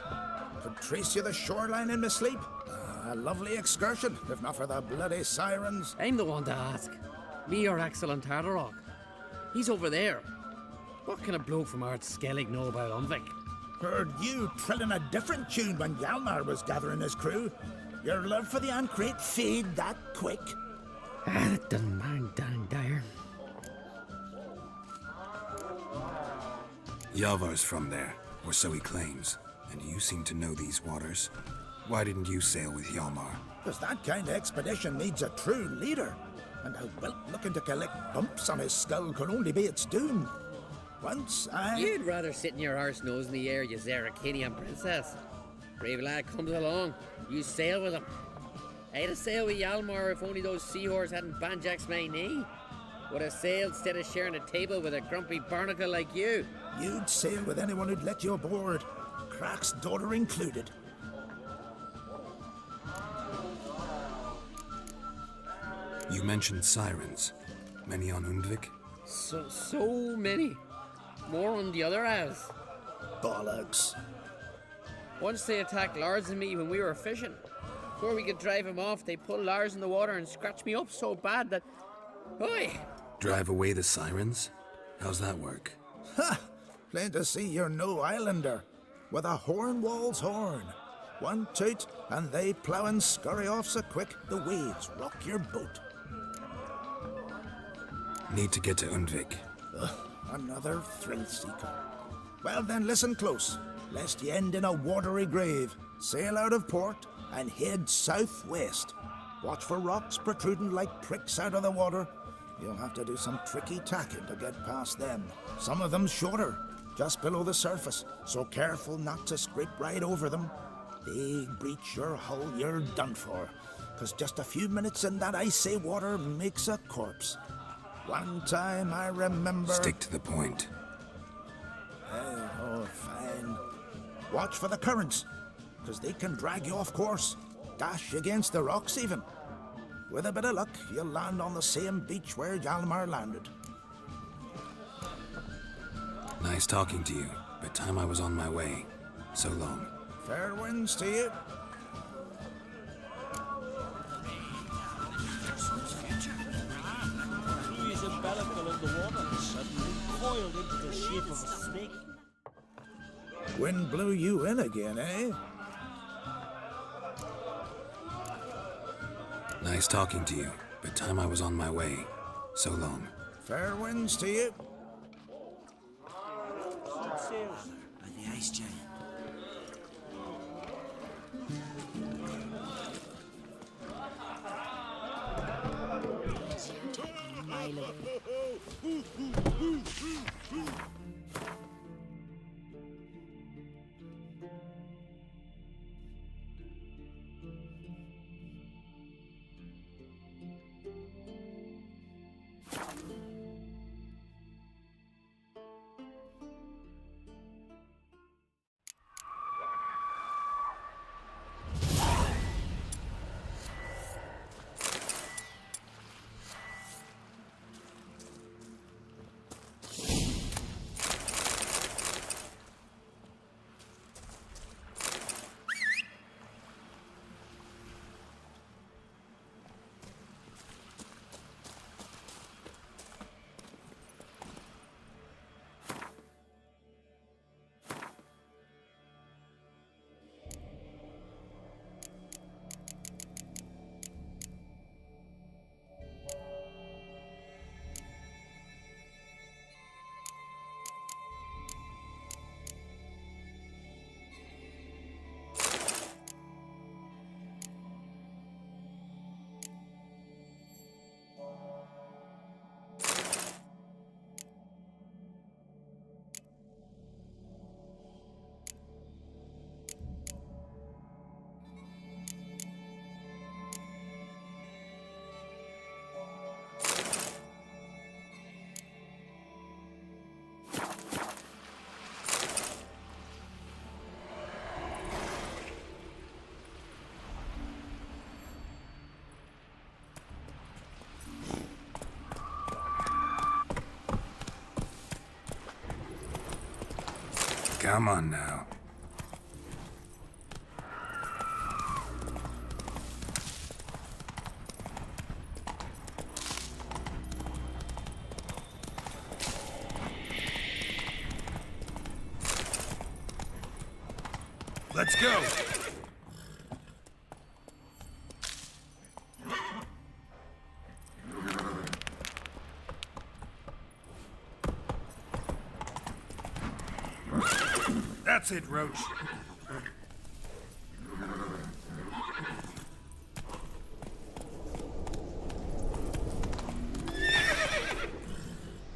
Could trace you the shoreline in my sleep. A lovely excursion, if not for the bloody sirens. I'm the one to ask. Me or Axel and Tartarok. He's over there. What can a bloke from Ard Skellige know about Umvik? Heard you trilling a different tune when Hjalmar was gathering his crew. Your love for the Ancrate fade that quick. That doesn't mind Dan Dyer. Yavar's from there, or so he claims. And you seem to know these waters. Why didn't you sail with Hjalmar? Because that kind of expedition needs a true leader. And a whelp looking to collect bumps on his skull can only be its doom. Once I... You'd rather sit in your arse nose in the air, you Zarakinian princess. Brave lad comes along, you sail with him. I'd have sailed with Hjalmar if only those seahorses hadn't banjaxed my knee. Would have sailed instead of sharing a table with a grumpy barnacle like you. You'd sail with anyone who'd let you aboard. Crack's daughter included. You mentioned sirens. Many on Undvik? So many. More on the other halves. Bollocks. Once they attacked Lars and me when we were fishing. Before we could drive him off, they pulled Lars in the water and scratched me up so bad that... Oi! Drive away the sirens? How's that work? Ha! Plain to see you're no islander. With a Hornwall's horn. One toot, and they plough and scurry off so quick the waves rock your boat. Need to get to Undvik. Another thrill seeker. Well then, listen close, lest ye end in a watery grave. Sail out of port and head southwest. Watch for rocks protruding like pricks out of the water. You'll have to do some tricky tacking to get past them. Some of them shorter, just below the surface, so careful not to scrape right over them. They breach your hull, you're done for. 'Cause just a few minutes in that icy water makes a corpse. One time I remember... Stick to the point. Oh, fine. Watch for the currents, 'cause they can drag you off course. Dash against the rocks even. With a bit of luck, you'll land on the same beach where Hjalmar landed. Nice talking to you, but time I was on my way. So long. Fair winds to you. Trees umbilical in the water, suddenly coiled into the shape of a snake. Wind blew you in again, eh? Nice talking to you, but time I was on my way. So long. Fair winds to you. By the ice giant. He's here taking a mile away. Come on now. Let's go! That's it, Roach.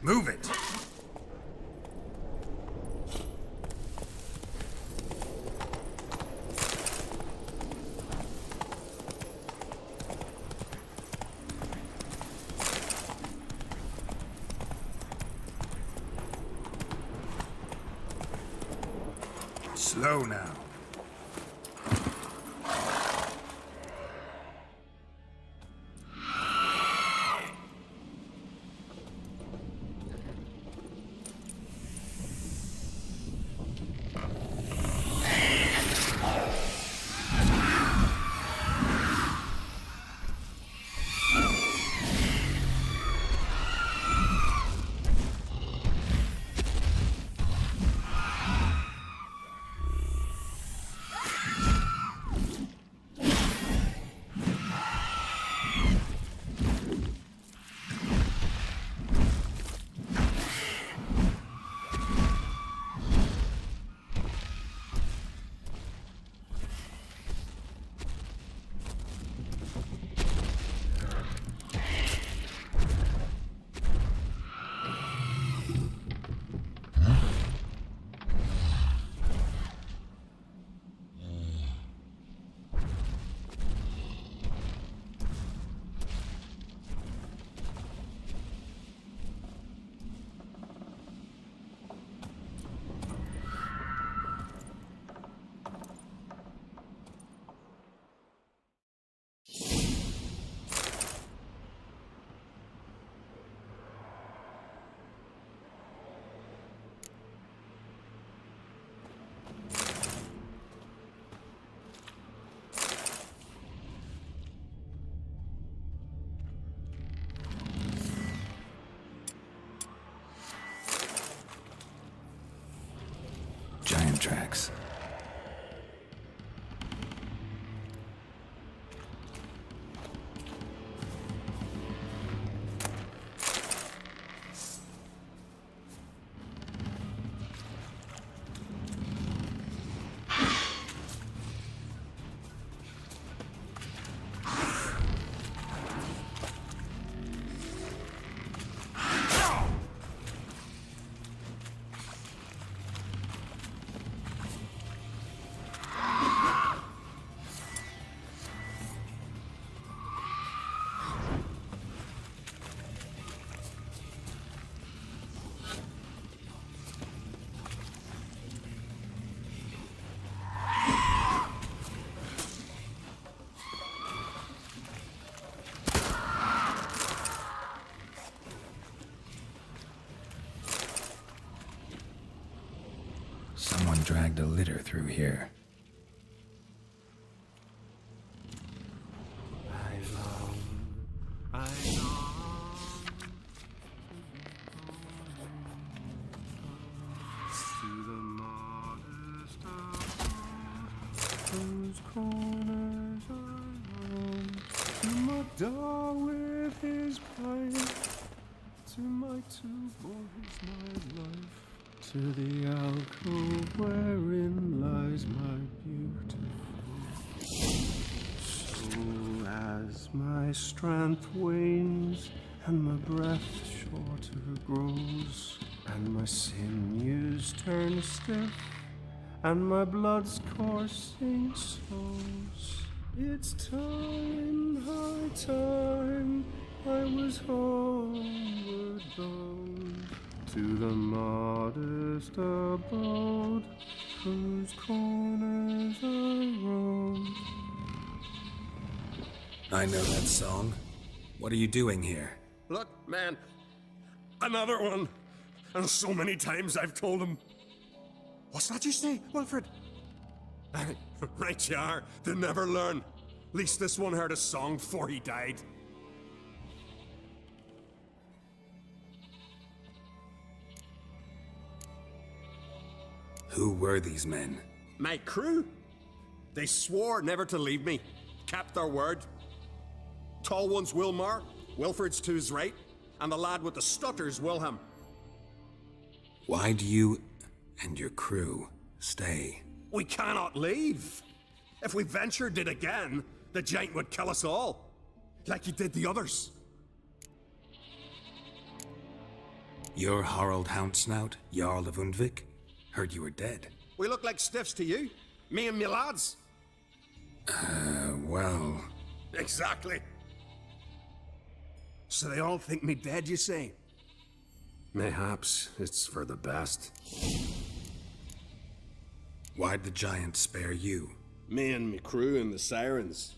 Move it! Slow now. Giant tracks. dragged a litter through here. I long to the modest abode, whose corners I roam, to my dog with his pipe, to my two boys my life, to the alcove wherein lies my beautiful. So as my strength wanes and my breath shorter grows, and my sinews turn stiff, and my blood's coursing slows, it's time, high time, I was homeward bound to the modest abode, whose corners I roam. I know that song. What are you doing here? Look, man, another one. And so many times I've told him. What's that you say, Wilfred? Right you are. They never learn. At least this one heard a song before he died. Who were these men? My crew. They swore never to leave me. Kept their word. Tall one's Wilmar, Wilfred's to his right, and the lad with the stutter's Wilhelm. Why do you and your crew stay? We cannot leave. If we ventured it again, the giant would kill us all, like he did the others. You're Harald Houndsnout, Jarl of Undvik? Heard you were dead. We look like stiffs to you, me and me lads. Well... Exactly. So they all think me dead, you say? Mayhaps it's for the best. Why'd the giant spare you? Me and me crew and the sirens.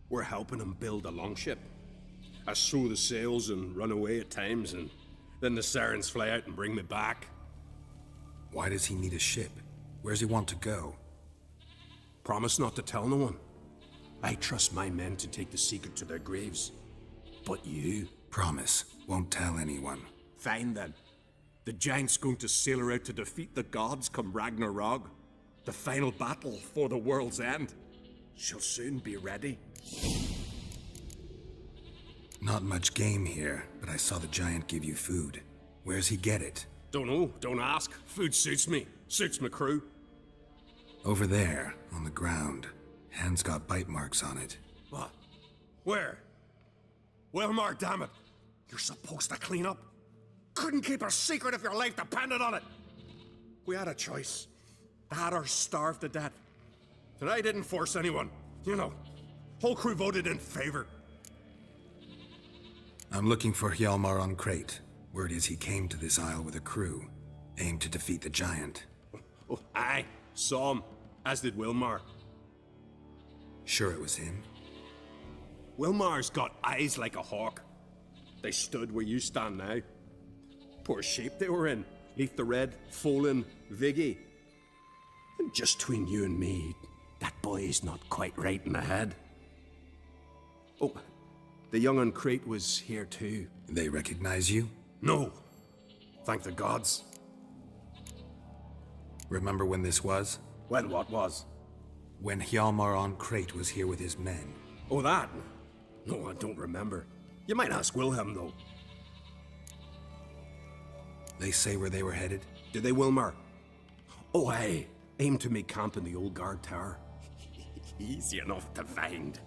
We're helping him build a longship. I sew the sails and run away at times, and then the sirens fly out and bring me back. Why does he need a ship? Where's he want to go? Promise not to tell no one. I trust my men to take the secret to their graves. But you? Promise. Won't tell anyone. Fine then. The giant's going to sail her out to defeat the gods come Ragnarok. The final battle for the world's end. She'll soon be ready. Not much game here, but I saw the giant give you food. Where's he get it? Don't know, don't ask. Food suits me. Suits my crew. Over there, on the ground. Hand's got bite marks on it. What? Where? Wilmar, damn it. You're supposed to clean up. Couldn't keep a secret if your life depended on it. We had a choice. That or starve to death. And I didn't force anyone. You know, whole crew voted in favor. I'm looking for Hjalmar on Crate. Word is he came to this isle with a crew, aimed to defeat the giant. Oh, aye, saw him, as did Wilmar. Sure it was him? Wilmar's got eyes like a hawk. They stood where you stand now. Poor shape they were in. Neath the red, Folin, Viggy. And just between you and me, that boy is not quite right in the head. Oh, the young on Crate was here too. They recognize you? No. Thank the gods. Remember when this was? When what was? When Hjalmar on Crate was here with his men. Oh, that? No, I don't remember. You might ask Wilhelm, though. They say where they were headed? Did they, Wilmar? Oh, aye. Aim to make camp in the old guard tower. Easy enough to find.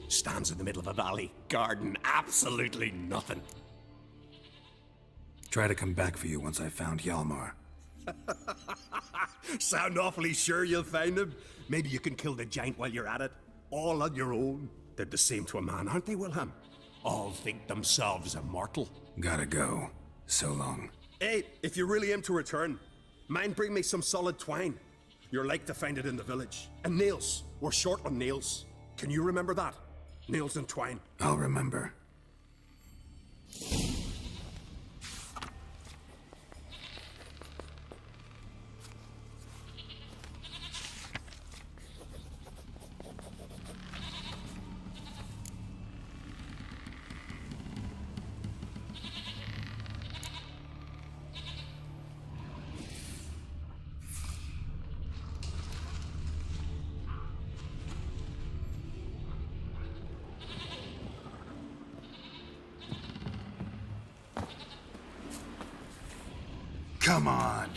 Stands in the middle of a valley. Garden, absolutely nothing. Try to come back for you once I've found Hjalmar. Sound awfully sure you'll find him? Maybe you can kill the giant while you're at it. All on your own. They're the same to a man, aren't they, Wilhelm? All think themselves immortal. Gotta go. So long. Hey, if you really aim to return, mind bring me some solid twine. You're like to find it in the village. And nails. We're short on nails. Can you remember that? Nails and twine. I'll remember. Come on.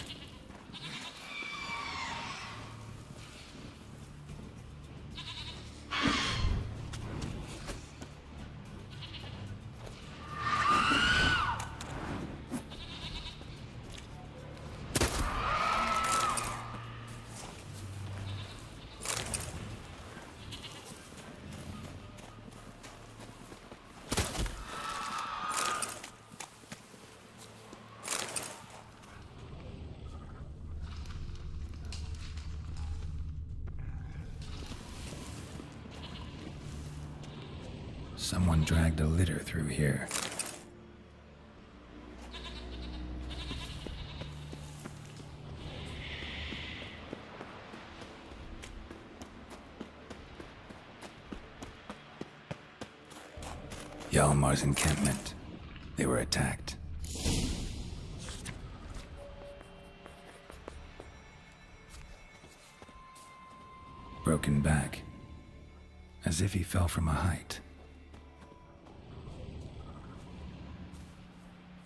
Someone dragged a litter through here. Hjalmar's encampment. They were attacked. Broken back, as if he fell from a height.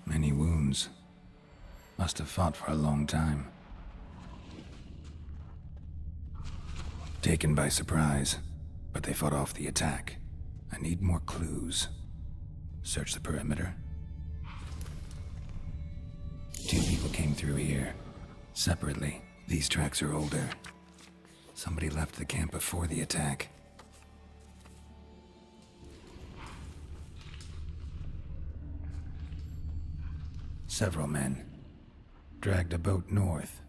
Many wounds. Must have fought for a long time. Taken by surprise, but they fought off the attack. I need more clues. Search the perimeter. 2 people came through here. Separately. These tracks are older. Somebody left the camp before the attack. Several men dragged a boat north.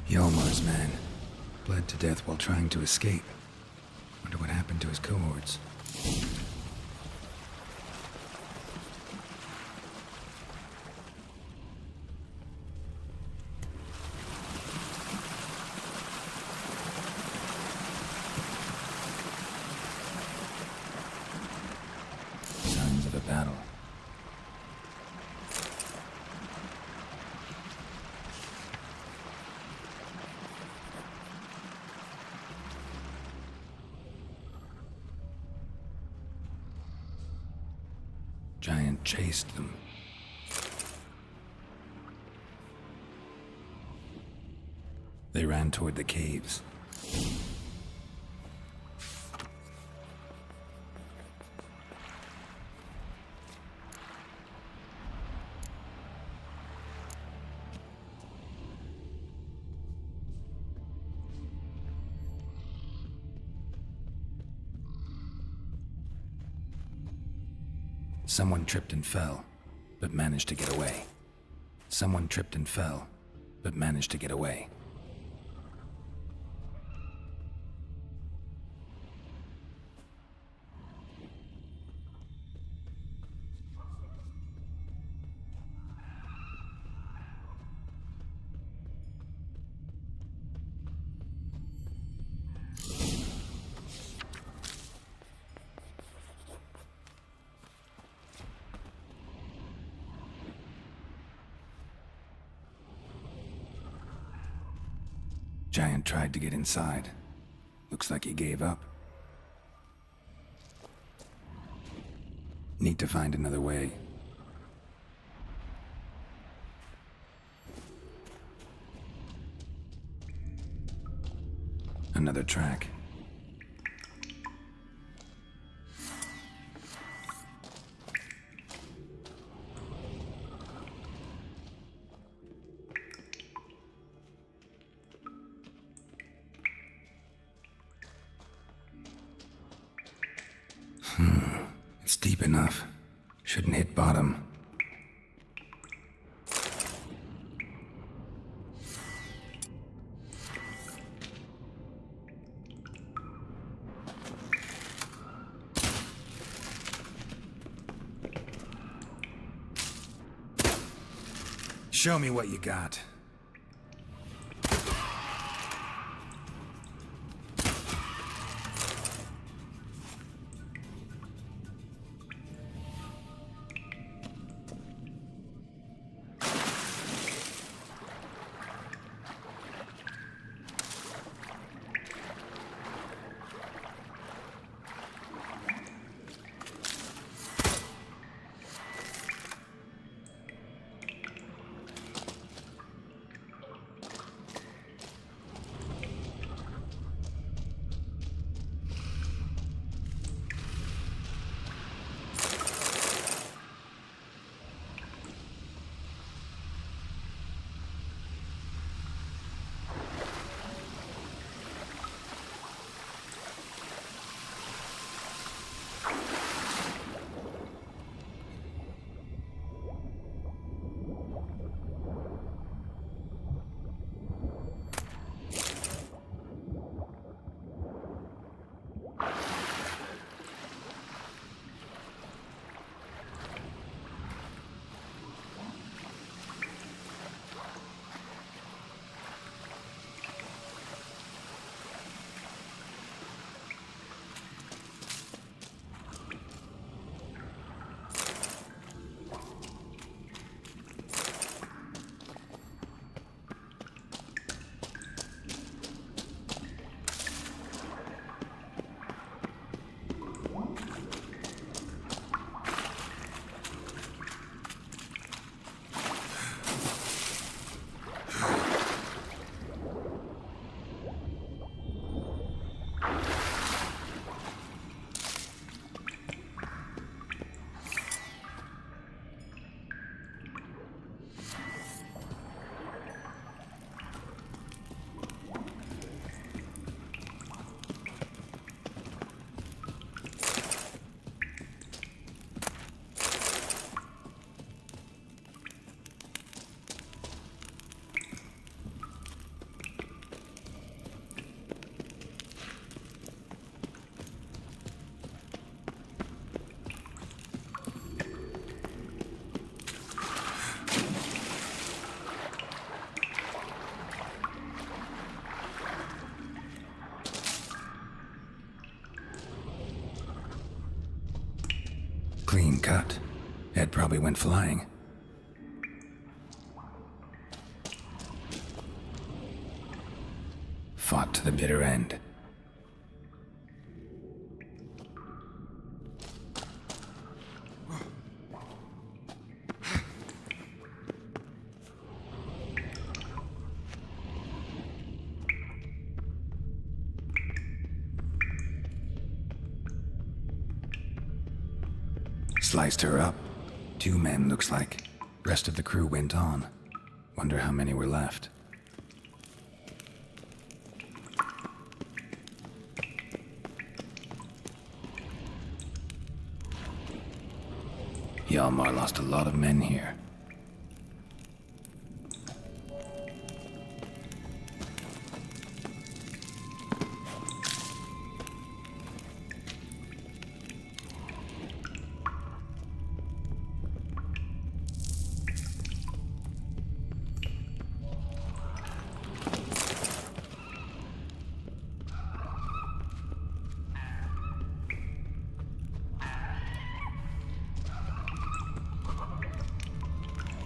Hjalmar's man bled to death while trying to escape. Wonder what happened to his cohorts. Signs of a battle. Giant chased them. They ran toward the caves. Someone tripped and fell, but managed to get away. Someone tripped and fell, but managed to get away. Giant tried to get inside. Looks like he gave up. Need to find another way. Another track. It's deep enough. Shouldn't hit bottom. Show me what you got. Clean cut. Head probably went flying. Fought to the bitter end. Sliced her up. 2 men, looks like. Rest of the crew went on. Wonder how many were left. Hjalmar lost a lot of men here.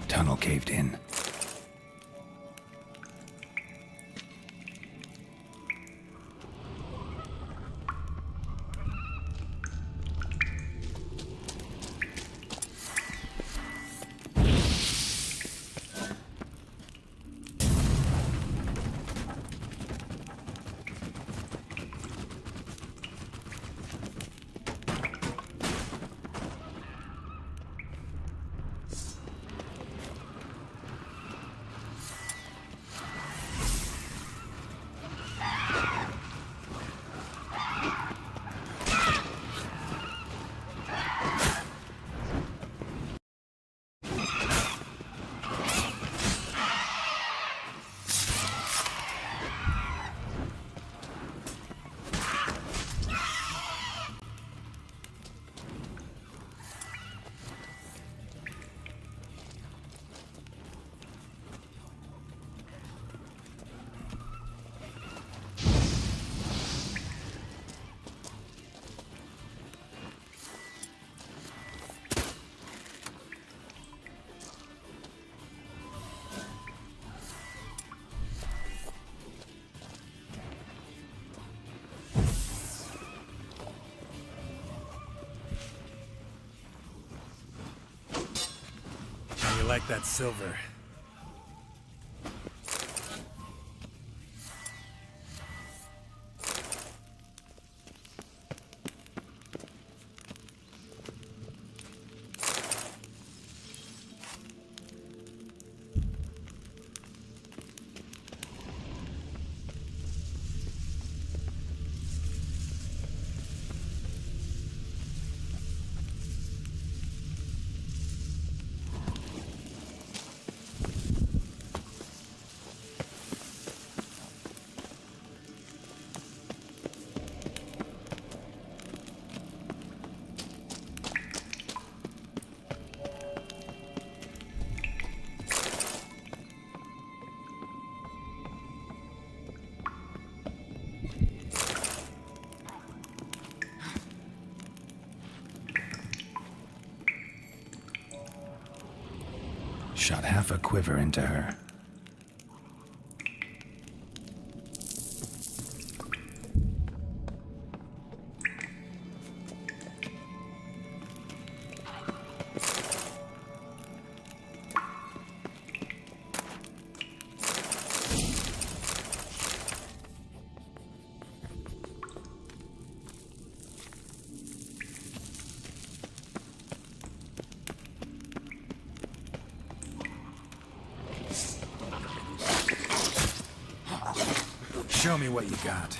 Tunnel caved in. like that silver. Shot half a quiver into her. Show me what you got.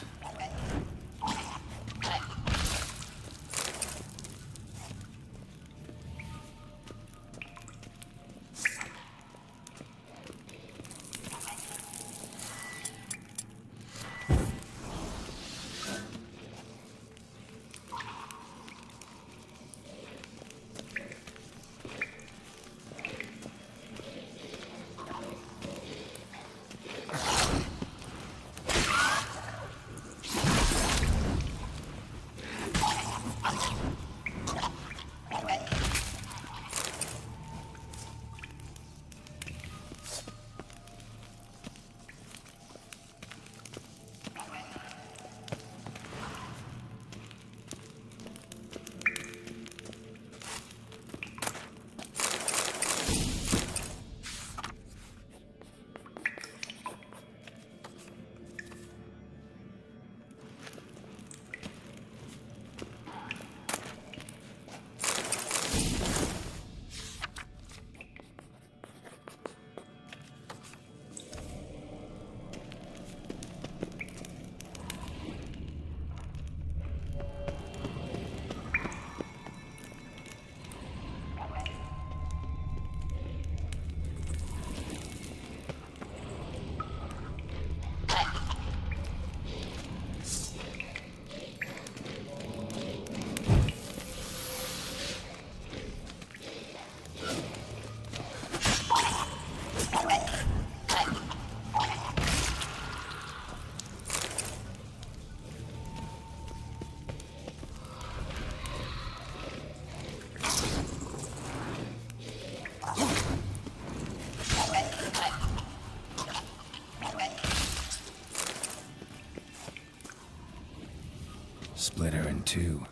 Split her in two.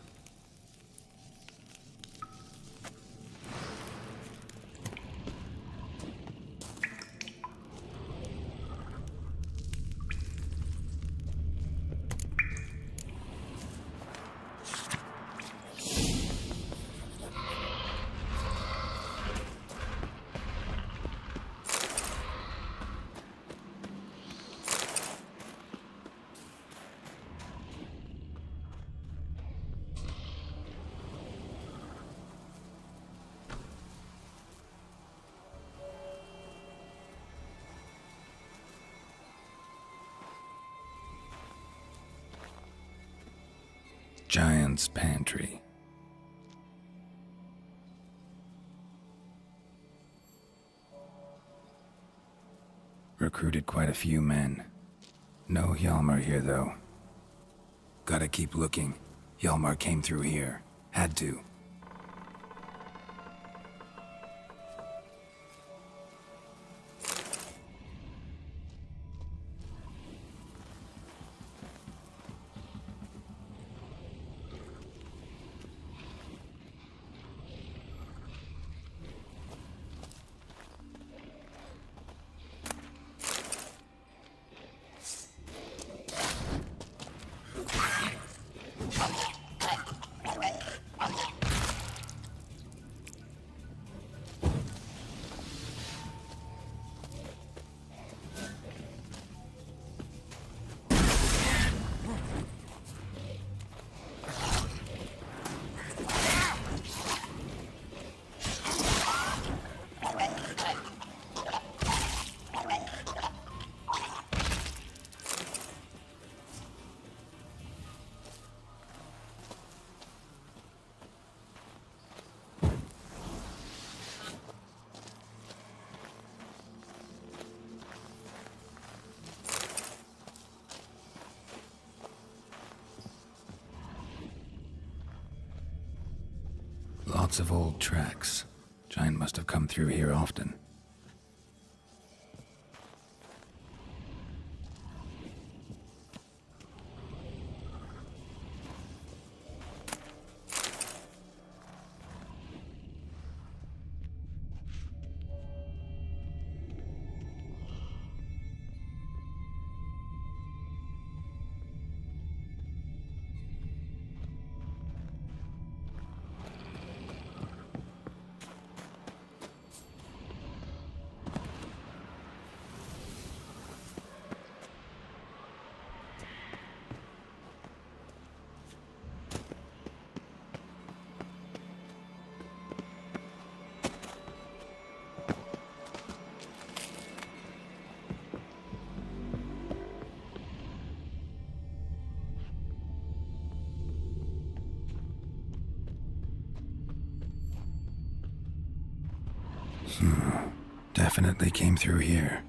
Giant's Pantry. Recruited quite a few men. No Hjalmar here, though. Gotta keep looking. Hjalmar came through here. Had to. Lots of old tracks. Giant must have come through here often. Definitely came through here.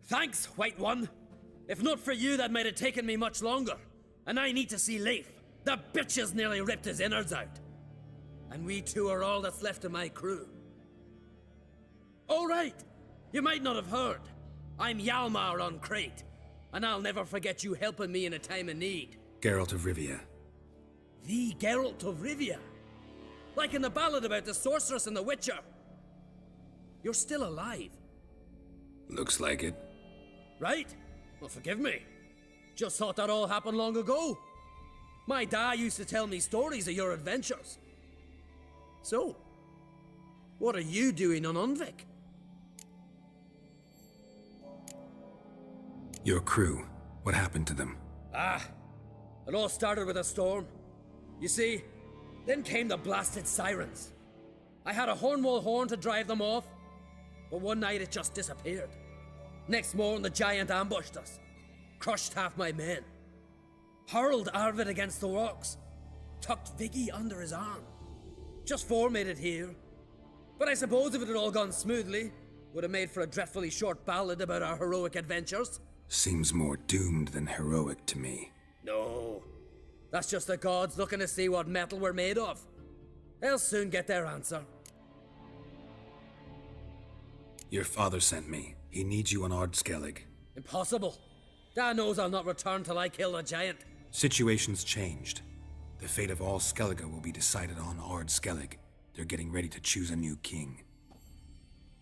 Thanks, White One. If not for you, that might have taken me much longer. And I need to see Leif. The bitch has nearly ripped his innards out. And we two are all that's left of my crew. All right, you might not have heard. I'm Hjalmar on Crete, and I'll never forget you helping me in a time of need. Geralt of Rivia. The Geralt of Rivia? Like in the ballad about the sorceress and the witcher. You're still alive. Looks like it. Right? Well, forgive me. Just thought that all happened long ago. My dad used to tell me stories of your adventures. So, what are you doing on Unvik? Your crew. What happened to them? It all started with a storm. You see, then came the blasted sirens. I had a Hornwall horn to drive them off, but one night it just disappeared. Next morning, the giant ambushed us, crushed half my men, hurled Arvid against the rocks, tucked Viggy under his arm. Just 4 made it here. But I suppose if it had all gone smoothly, would have made for a dreadfully short ballad about our heroic adventures. Seems more doomed than heroic to me. No. That's just the gods looking to see what metal we're made of. They'll soon get their answer. Your father sent me. He needs you on Ard Skellige. Impossible. Dad knows I'll not return till I kill the giant. Situation's changed. The fate of all Skellige will be decided on Ard Skellige. They're getting ready to choose a new king.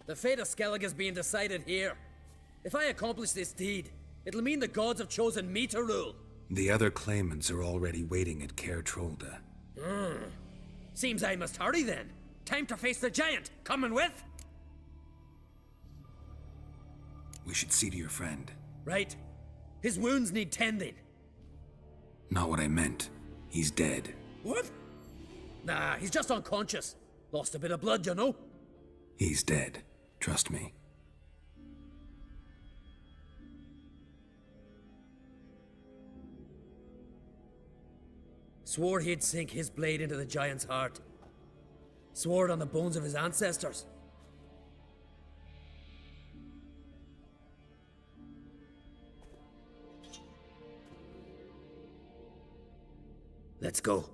The fate of Skellige is being decided here. If I accomplish this deed, it'll mean the gods have chosen me to rule. The other claimants are already waiting at Caer Trolda. Seems I must hurry then. Time to face the giant. Coming with? We should see to your friend. Right. His wounds need tending. Not what I meant. He's dead. What? Nah, he's just unconscious. Lost a bit of blood, you know. He's dead. Trust me. Swore he'd sink his blade into the giant's heart. Swore it on the bones of his ancestors. Let's go.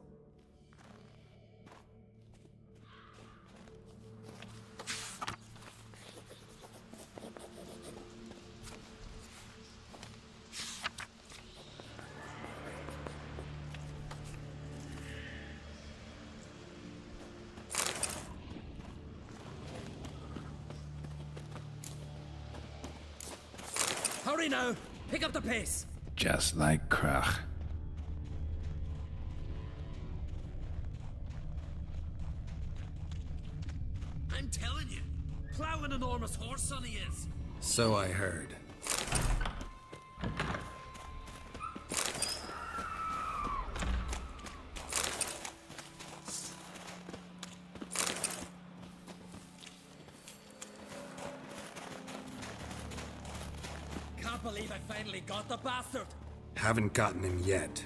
Hurry now! Pick up the pace! Just like Krach. I'm telling you, plow an enormous horse son he is. So I heard. Can't believe I finally got the bastard. Haven't gotten him yet.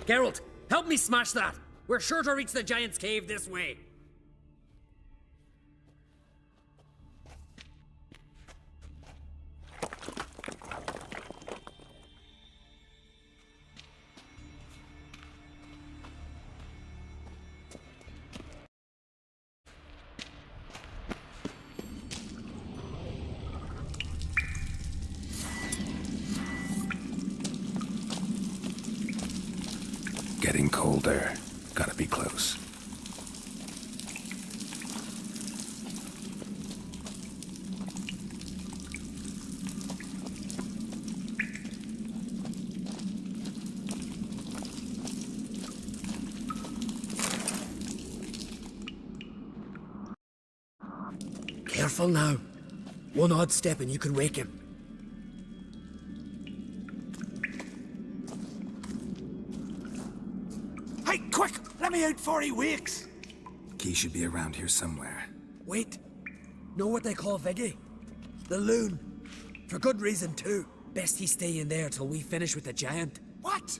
Geralt, help me smash that! We're sure to reach the giant's cave this way. Getting colder. Gotta be close. Careful now. One odd step and you can wake him. Hey, quick! Let me out before he wakes! Key should be around here somewhere. Wait. Know what they call Viggy? The loon. For good reason, too. Best he stay in there till we finish with the giant. What?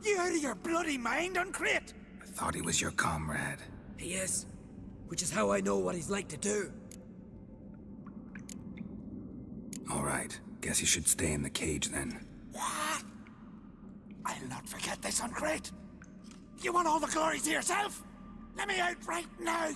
You out of your bloody mind, Uncrate? I thought he was your comrade. He is. Which is how I know what he's like to do. All right. Guess he should stay in the cage then. What? I'll not forget this, Uncrate. You want all the glory to yourself? Let me out right now!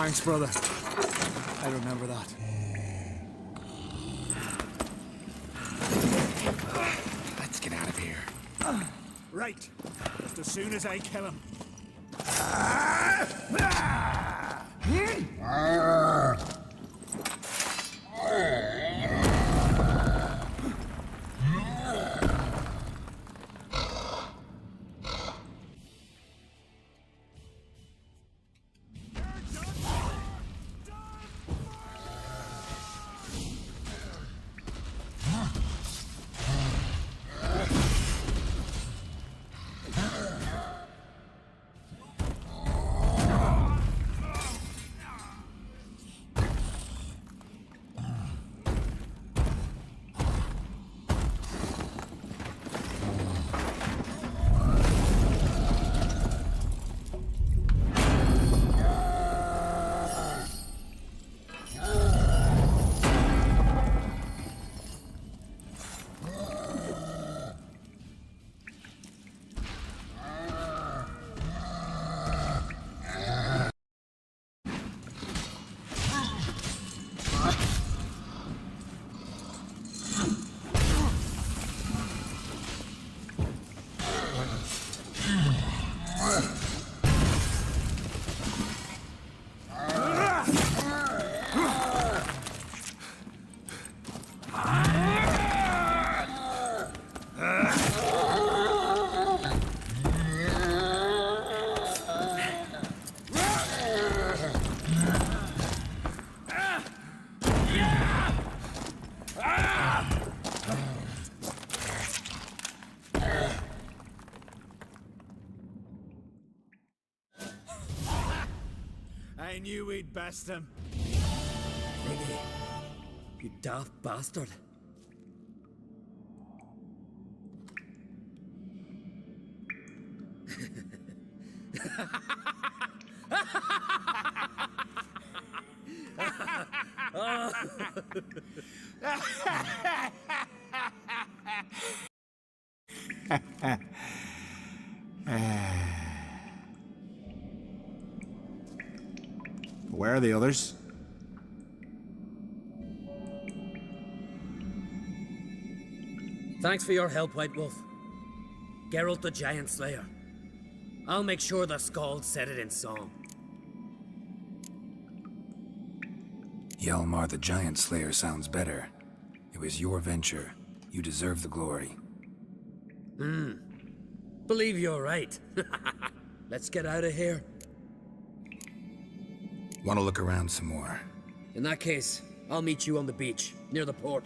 Thanks, brother. I remember that. Let's get out of here. Right. Just as soon as I kill him. I knew we'd best him. Biggie, you daft bastard. Where are the others? Thanks for your help, White Wolf. Geralt the Giant Slayer. I'll make sure the Skald said it in song. Hjalmar the Giant Slayer sounds better. It was your venture. You deserve the glory. Believe you're right. Let's get out of here. Want to look around some more? In that case, I'll meet you on the beach, near the port.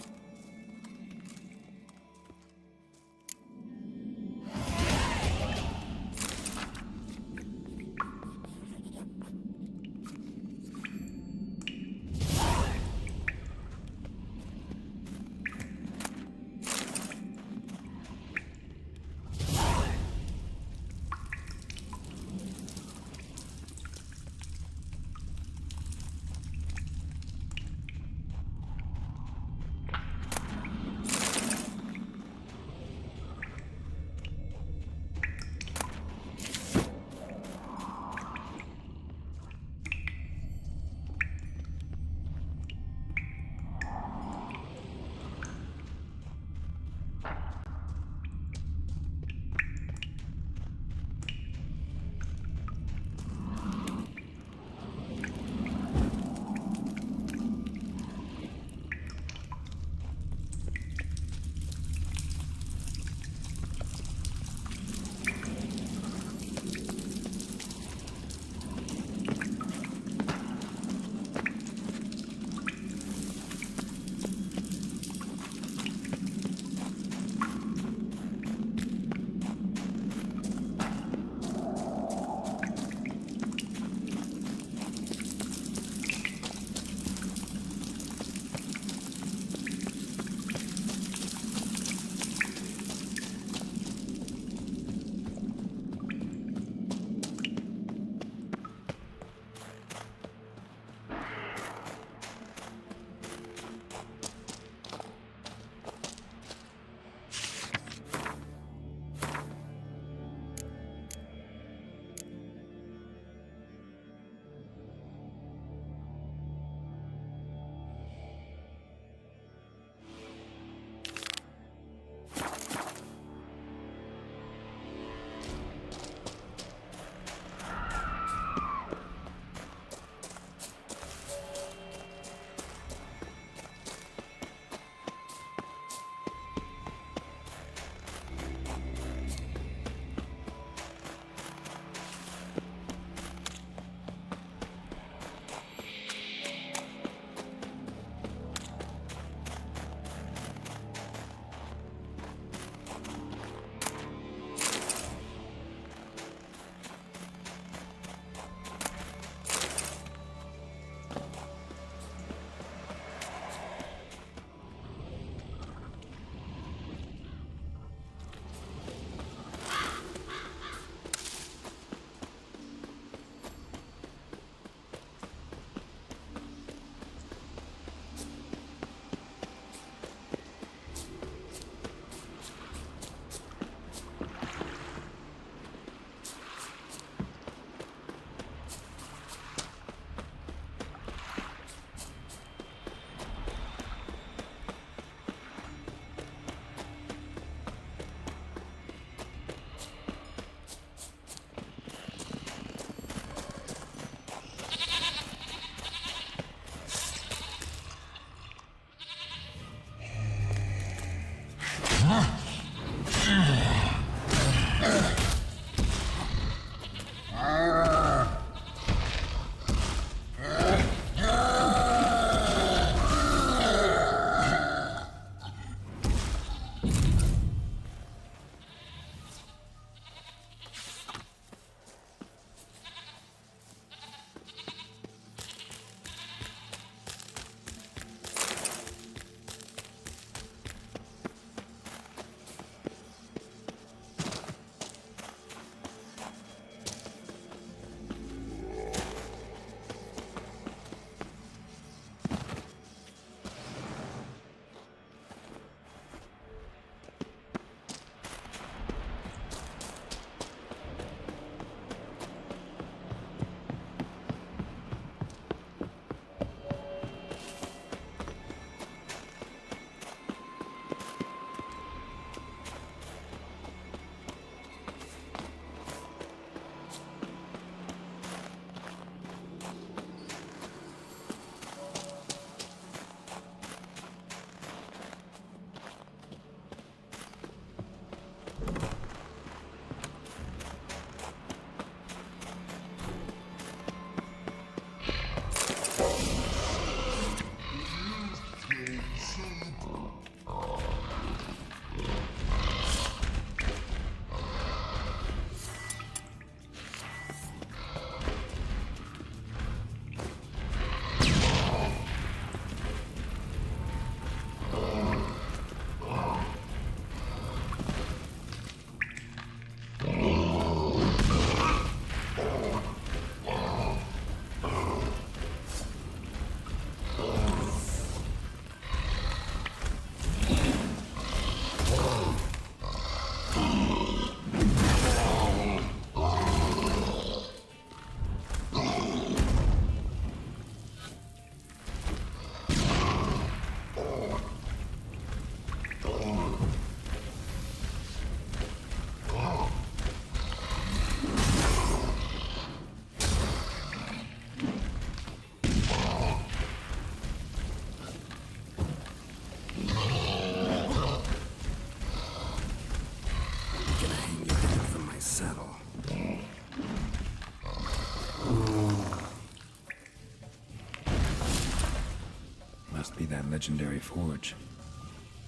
Must be that legendary forge.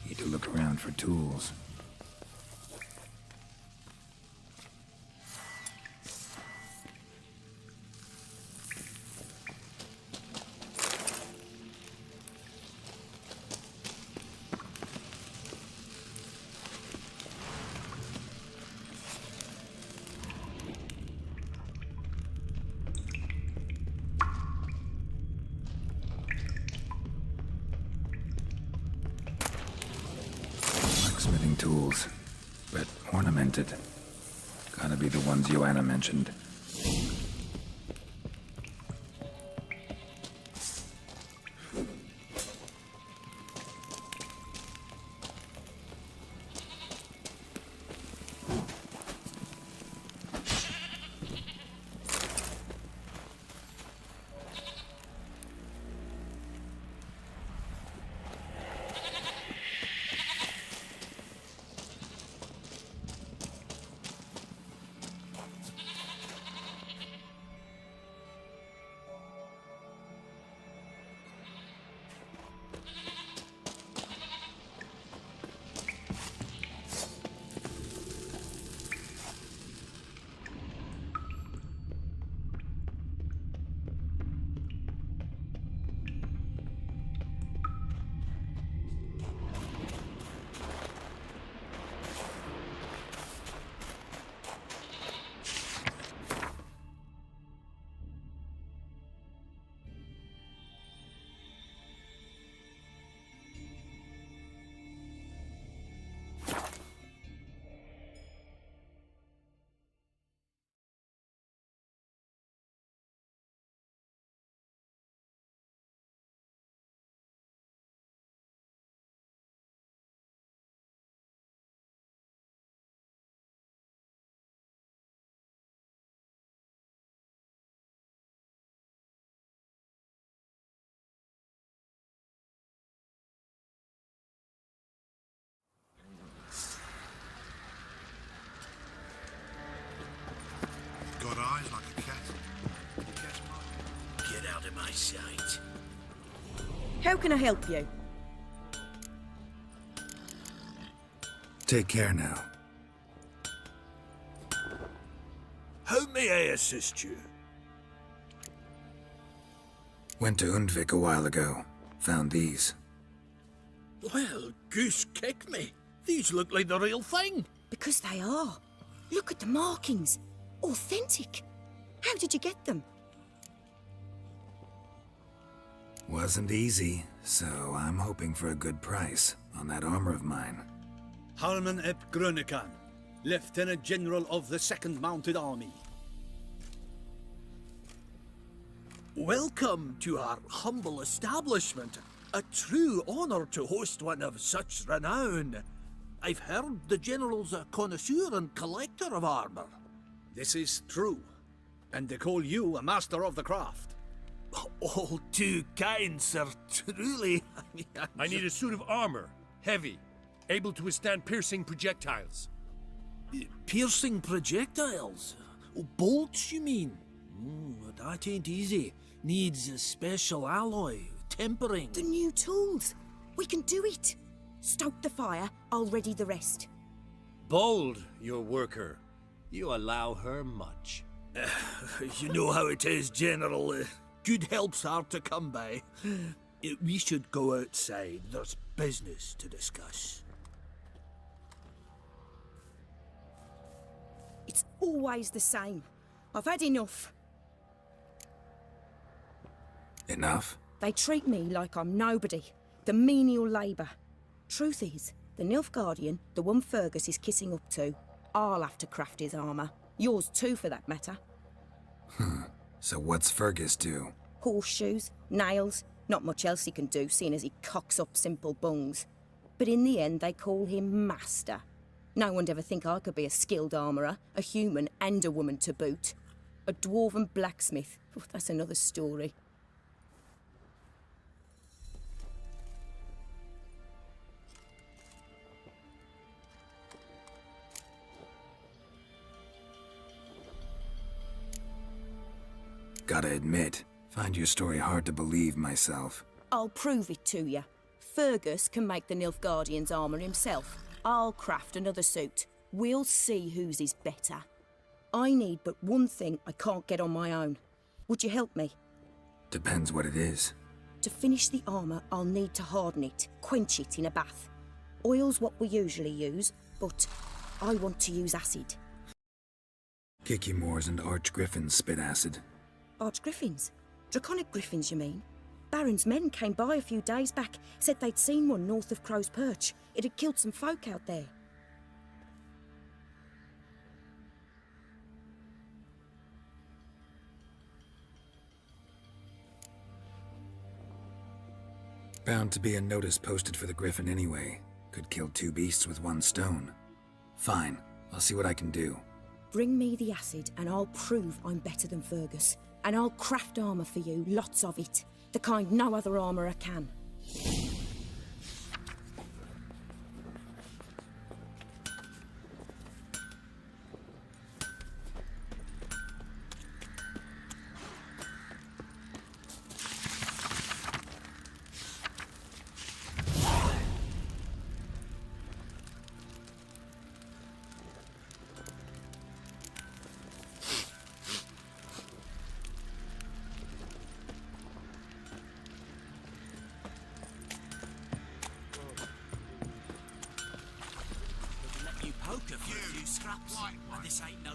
Need to look around for tools. Blacksmithing tools, but ornamented. Gotta be the ones Joanna mentioned. Got eyes like a cat. Get out of my sight. How can I help you? Take care now. How may I assist you? Went to Undvik a while ago. Found these. Well, goose kick me. These look like the real thing. Because they are. Look at the markings. Authentic. How did you get them? Wasn't easy, so I'm hoping for a good price on that armor of mine. Harman ep Grönekan, Lieutenant General of the 2nd Mounted Army. Welcome to our humble establishment. A true honor to host one of such renown. I've heard the General's a connoisseur and collector of armor. This is true, and they call you a master of the craft. All too kind, sir, truly. I need a suit of armor, heavy, able to withstand piercing projectiles. Piercing projectiles? Oh, bolts, you mean? That ain't easy. Needs a special alloy, tempering. The new tools. We can do it. Stoke the fire, I'll ready the rest. Bold, your worker. You allow her much. You know how it is, General. Good help's hard to come by. We should go outside. There's business to discuss. It's always the same. I've had enough. Enough? They treat me like I'm nobody. The menial labour. Truth is, the Nilfgaardian, the one Fergus is kissing up to, I'll have to craft his armour. Yours too, for that matter. So what's Fergus do? Horseshoes, nails, not much else he can do, seeing as he cocks up simple bungs. But in the end, they call him Master. No one'd ever think I could be a skilled armourer, a human and a woman to boot. A dwarven blacksmith, that's another story. Gotta admit, find your story hard to believe myself. I'll prove it to you. Fergus can make the Nilfgaardian's armour himself. I'll craft another suit. We'll see whose is better. I need but one thing I can't get on my own. Would you help me? Depends what it is. To finish the armour, I'll need to harden it, quench it in a bath. Oil's what we usually use, but I want to use acid. Kikimoors and archgriffins spit acid. Archgriffins? Draconic griffins, you mean? Baron's men came by a few days back, said they'd seen one north of Crow's Perch. It had killed some folk out there. Bound to be a notice posted for the griffin anyway. Could kill 2 beasts with 1 stone. Fine, I'll see what I can do. Bring me the acid and I'll prove I'm better than Fergus. And I'll craft armour for you, lots of it. The kind no other armourer can.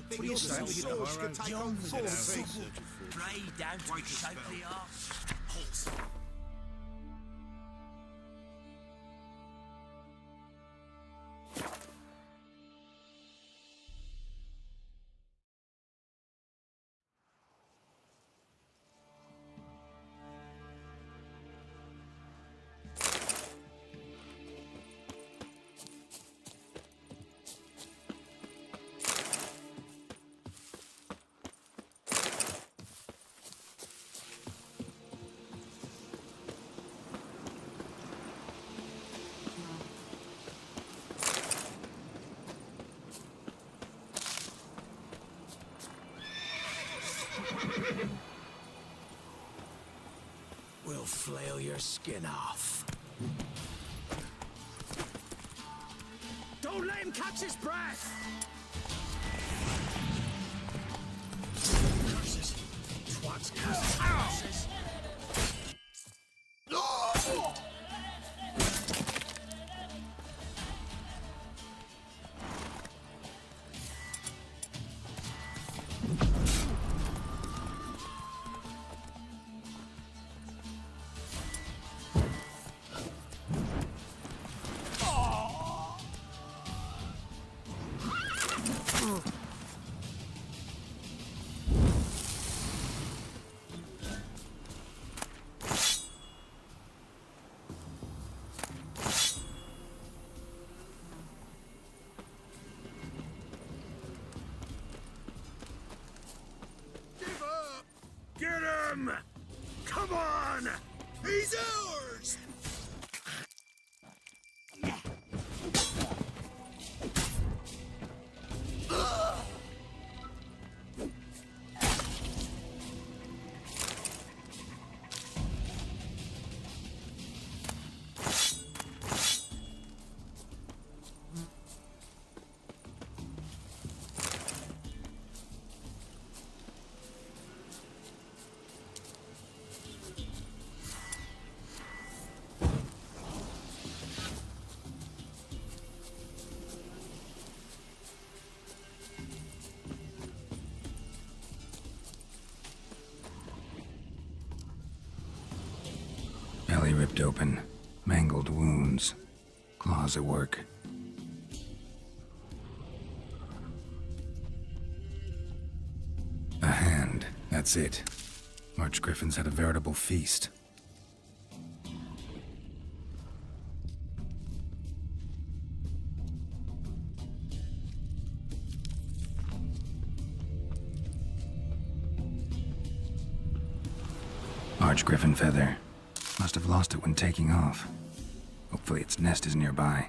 What do you say? Young horse. Grey down to the shapely arse. Horse. We'll flail your skin off. Don't let him catch his breath! Curses. Twats curses. Get him! Come on! He's ours! Belly ripped open, mangled wounds, claws at work. A hand, that's it. Archgriffins had a veritable feast. Archgriffin feather. Must have lost it when taking off. Hopefully its nest is nearby.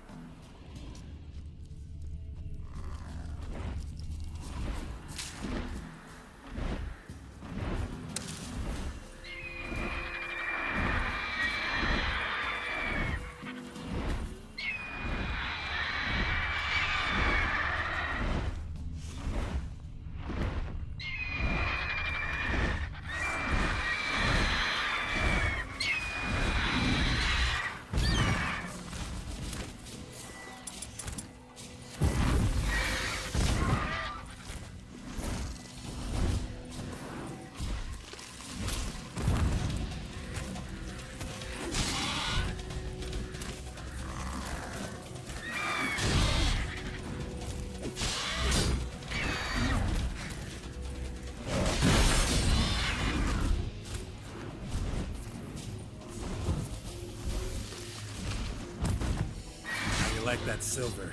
You like that silver?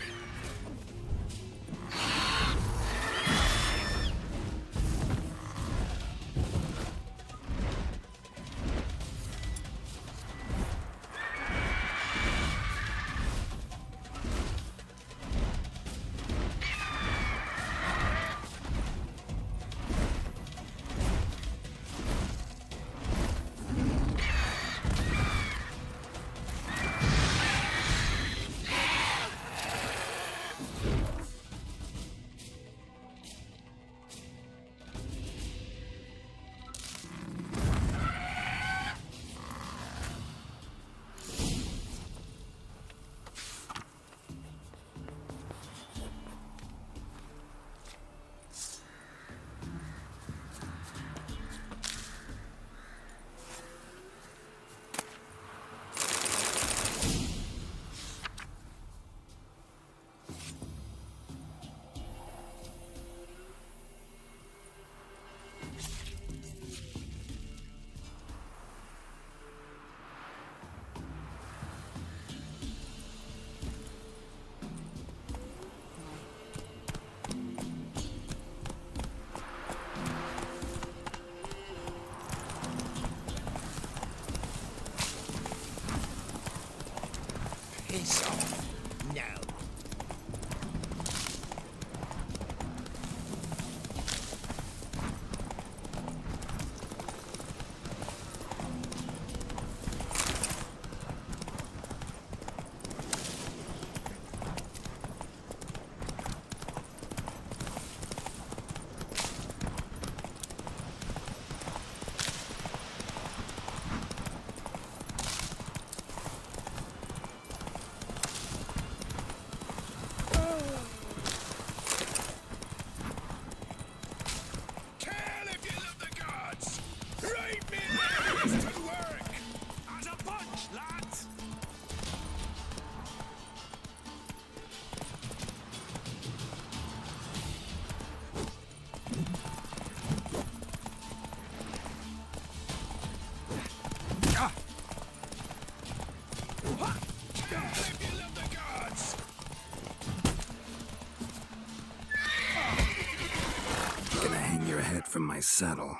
Piss off. No. Gonna hang your head from my saddle.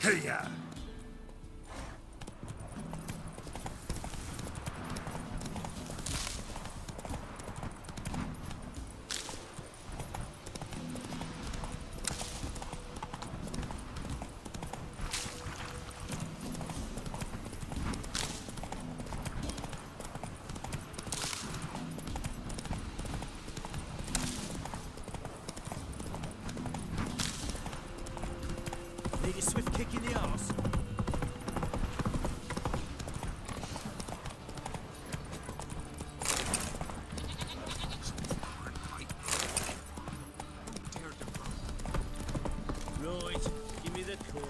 Hey-ya! Need a swift kick in the arse. Right, give me the coin.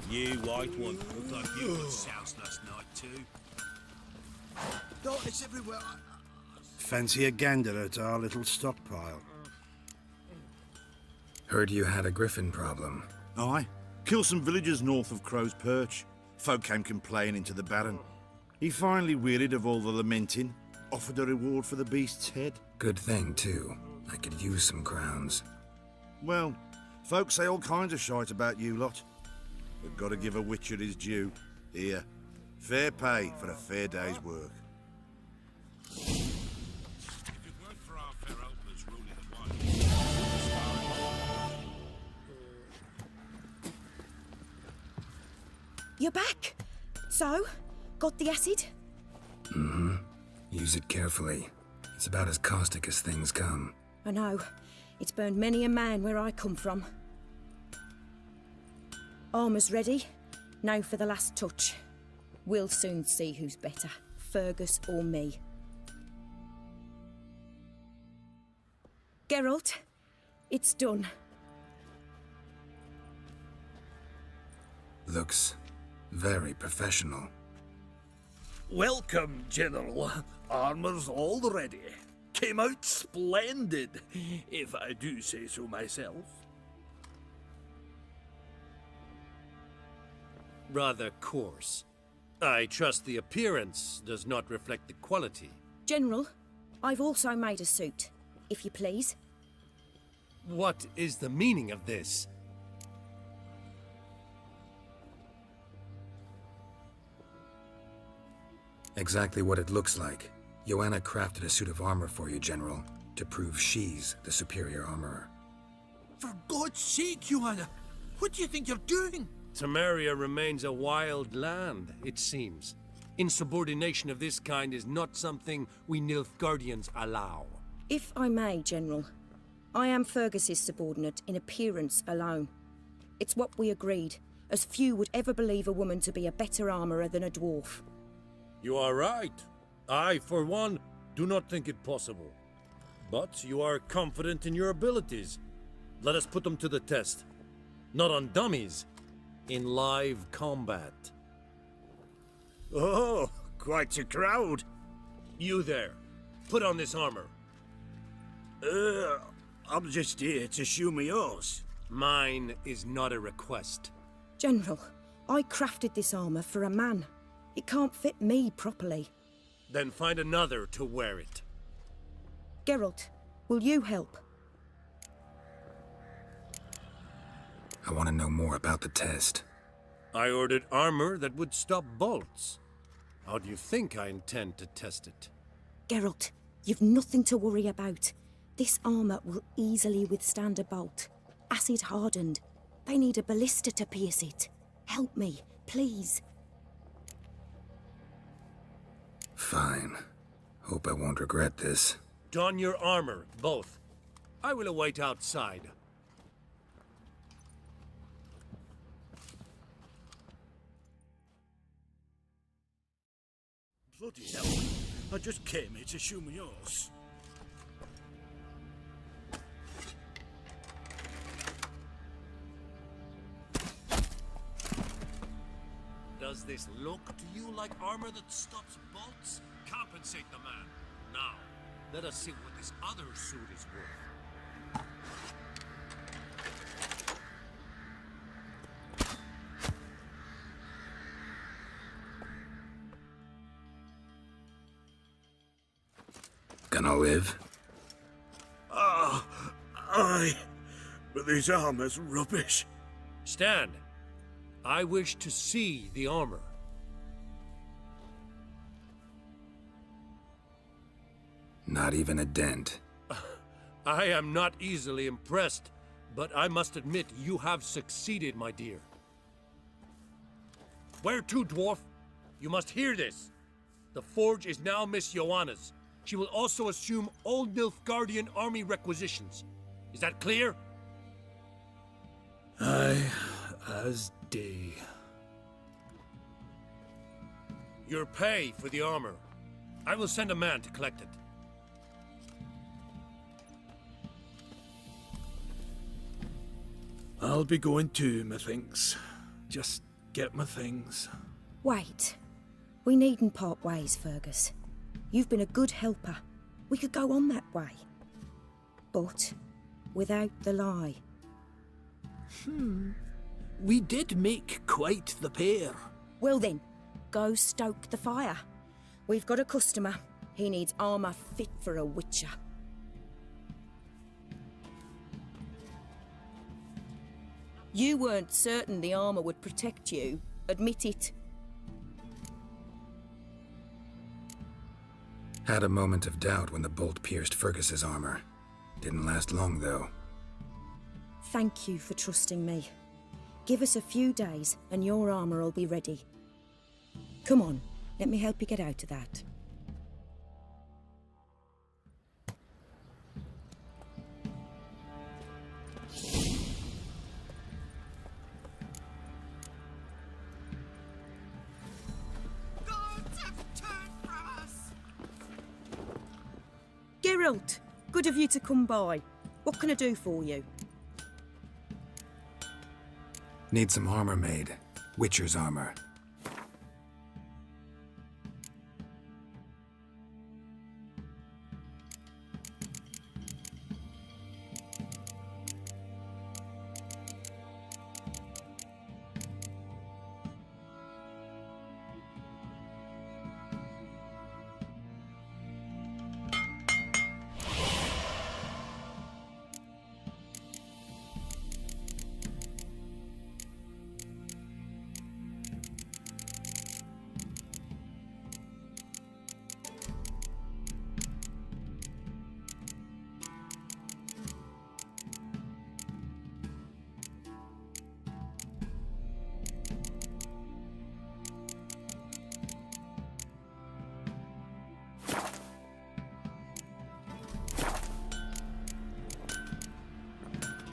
You white one, looked like you got soused last night too. Darkness everywhere. Fancy a gander at our little stockpile? Heard you had a griffin problem. Aye. Killed some villagers north of Crow's Perch. Folk came complaining to the Baron. He finally wearied of all the lamenting, offered a reward for the beast's head. Good thing, too. I could use some crowns. Well, folks say all kinds of shite about you lot. But gotta give a witcher his due. Here, fair pay for a fair day's work. If it weren't for our fair outlaws ruling the wild, you're back. So, got the acid? Mm-hmm. Use it carefully. It's about as caustic as things come. I know. It's burned many a man where I come from. Armour's ready. Now for the last touch. We'll soon see who's better, Fergus or me. Geralt, it's done. Looks very professional. Welcome, General. Armor's all ready. Came out splendid, if I do say so myself. Rather coarse. I trust the appearance does not reflect the quality. General, I've also made a suit, if you please. What is the meaning of this? Exactly what it looks like. Joanna crafted a suit of armor for you, General, to prove she's the superior armorer. For God's sake, Joanna! What do you think you're doing? Temeria remains a wild land, it seems. Insubordination of this kind is not something we Nilfgaardians allow. If I may, General, I am Fergus's subordinate in appearance alone. It's what we agreed, as few would ever believe a woman to be a better armourer than a dwarf. You are right. I, for one, do not think it possible. But you are confident in your abilities. Let us put them to the test. Not on dummies, in live combat. Oh, quite a crowd. You there, put on this armor. I'm just here to show me yours. Mine is not a request. General, I crafted this armour for a man. It can't fit me properly. Then find another to wear it. Geralt, will you help? I want to know more about the test. I ordered armor that would stop bolts. How do you think I intend to test it? Geralt, you've nothing to worry about. This armour will easily withstand a bolt. Acid hardened. They need a ballista to pierce it. Help me, please. Fine. Hope I won't regret this. Don your armor, both. I will await outside. Bloody hell. I just came here to show me yours. Does this look to you like armor that stops bolts? Compensate the man. Now, let us see what this other suit is worth. Gonna live? Aye. But this armor's rubbish. Stand. I wish to see the armor. Not even a dent. I am not easily impressed, but I must admit you have succeeded, my dear. Where to, dwarf? You must hear this. The forge is now Miss Joanna's. She will also assume all Nilfgaardian army requisitions. Is that clear? Aye, as day. Your pay for the armor. I will send a man to collect it. I'll be going too, methinks. Just get my things. Wait. We needn't part ways, Fergus. You've been a good helper. We could go on that way. But without the lie. We did make quite the pair. Well then, go stoke the fire. We've got a customer. He needs armour fit for a witcher. You weren't certain the armour would protect you. Admit it. Had a moment of doubt when the bolt pierced Fergus's armor. Didn't last long, though. Thank you for trusting me. Give us a few days and your armour will be ready. Come on, let me help you get out of that. Geralt, good of you to come by. What can I do for you? Need some armor made. Witcher's armor.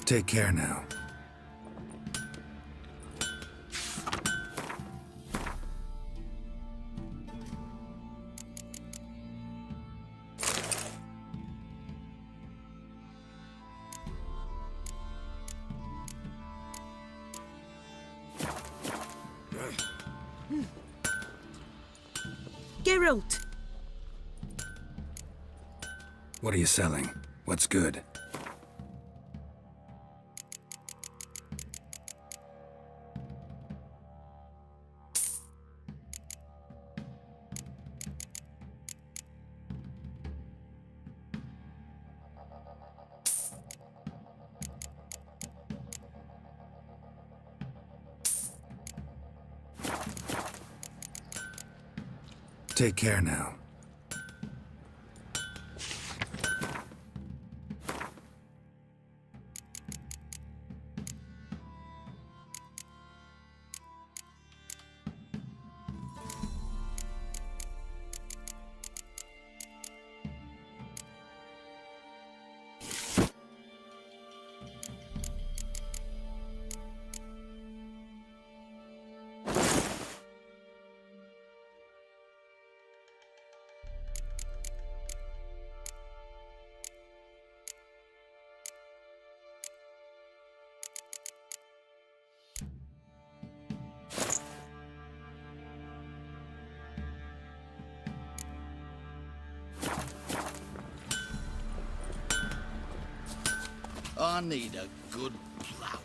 Take care now. Geralt! What are you selling? What's good? Take care now. I need a good plow.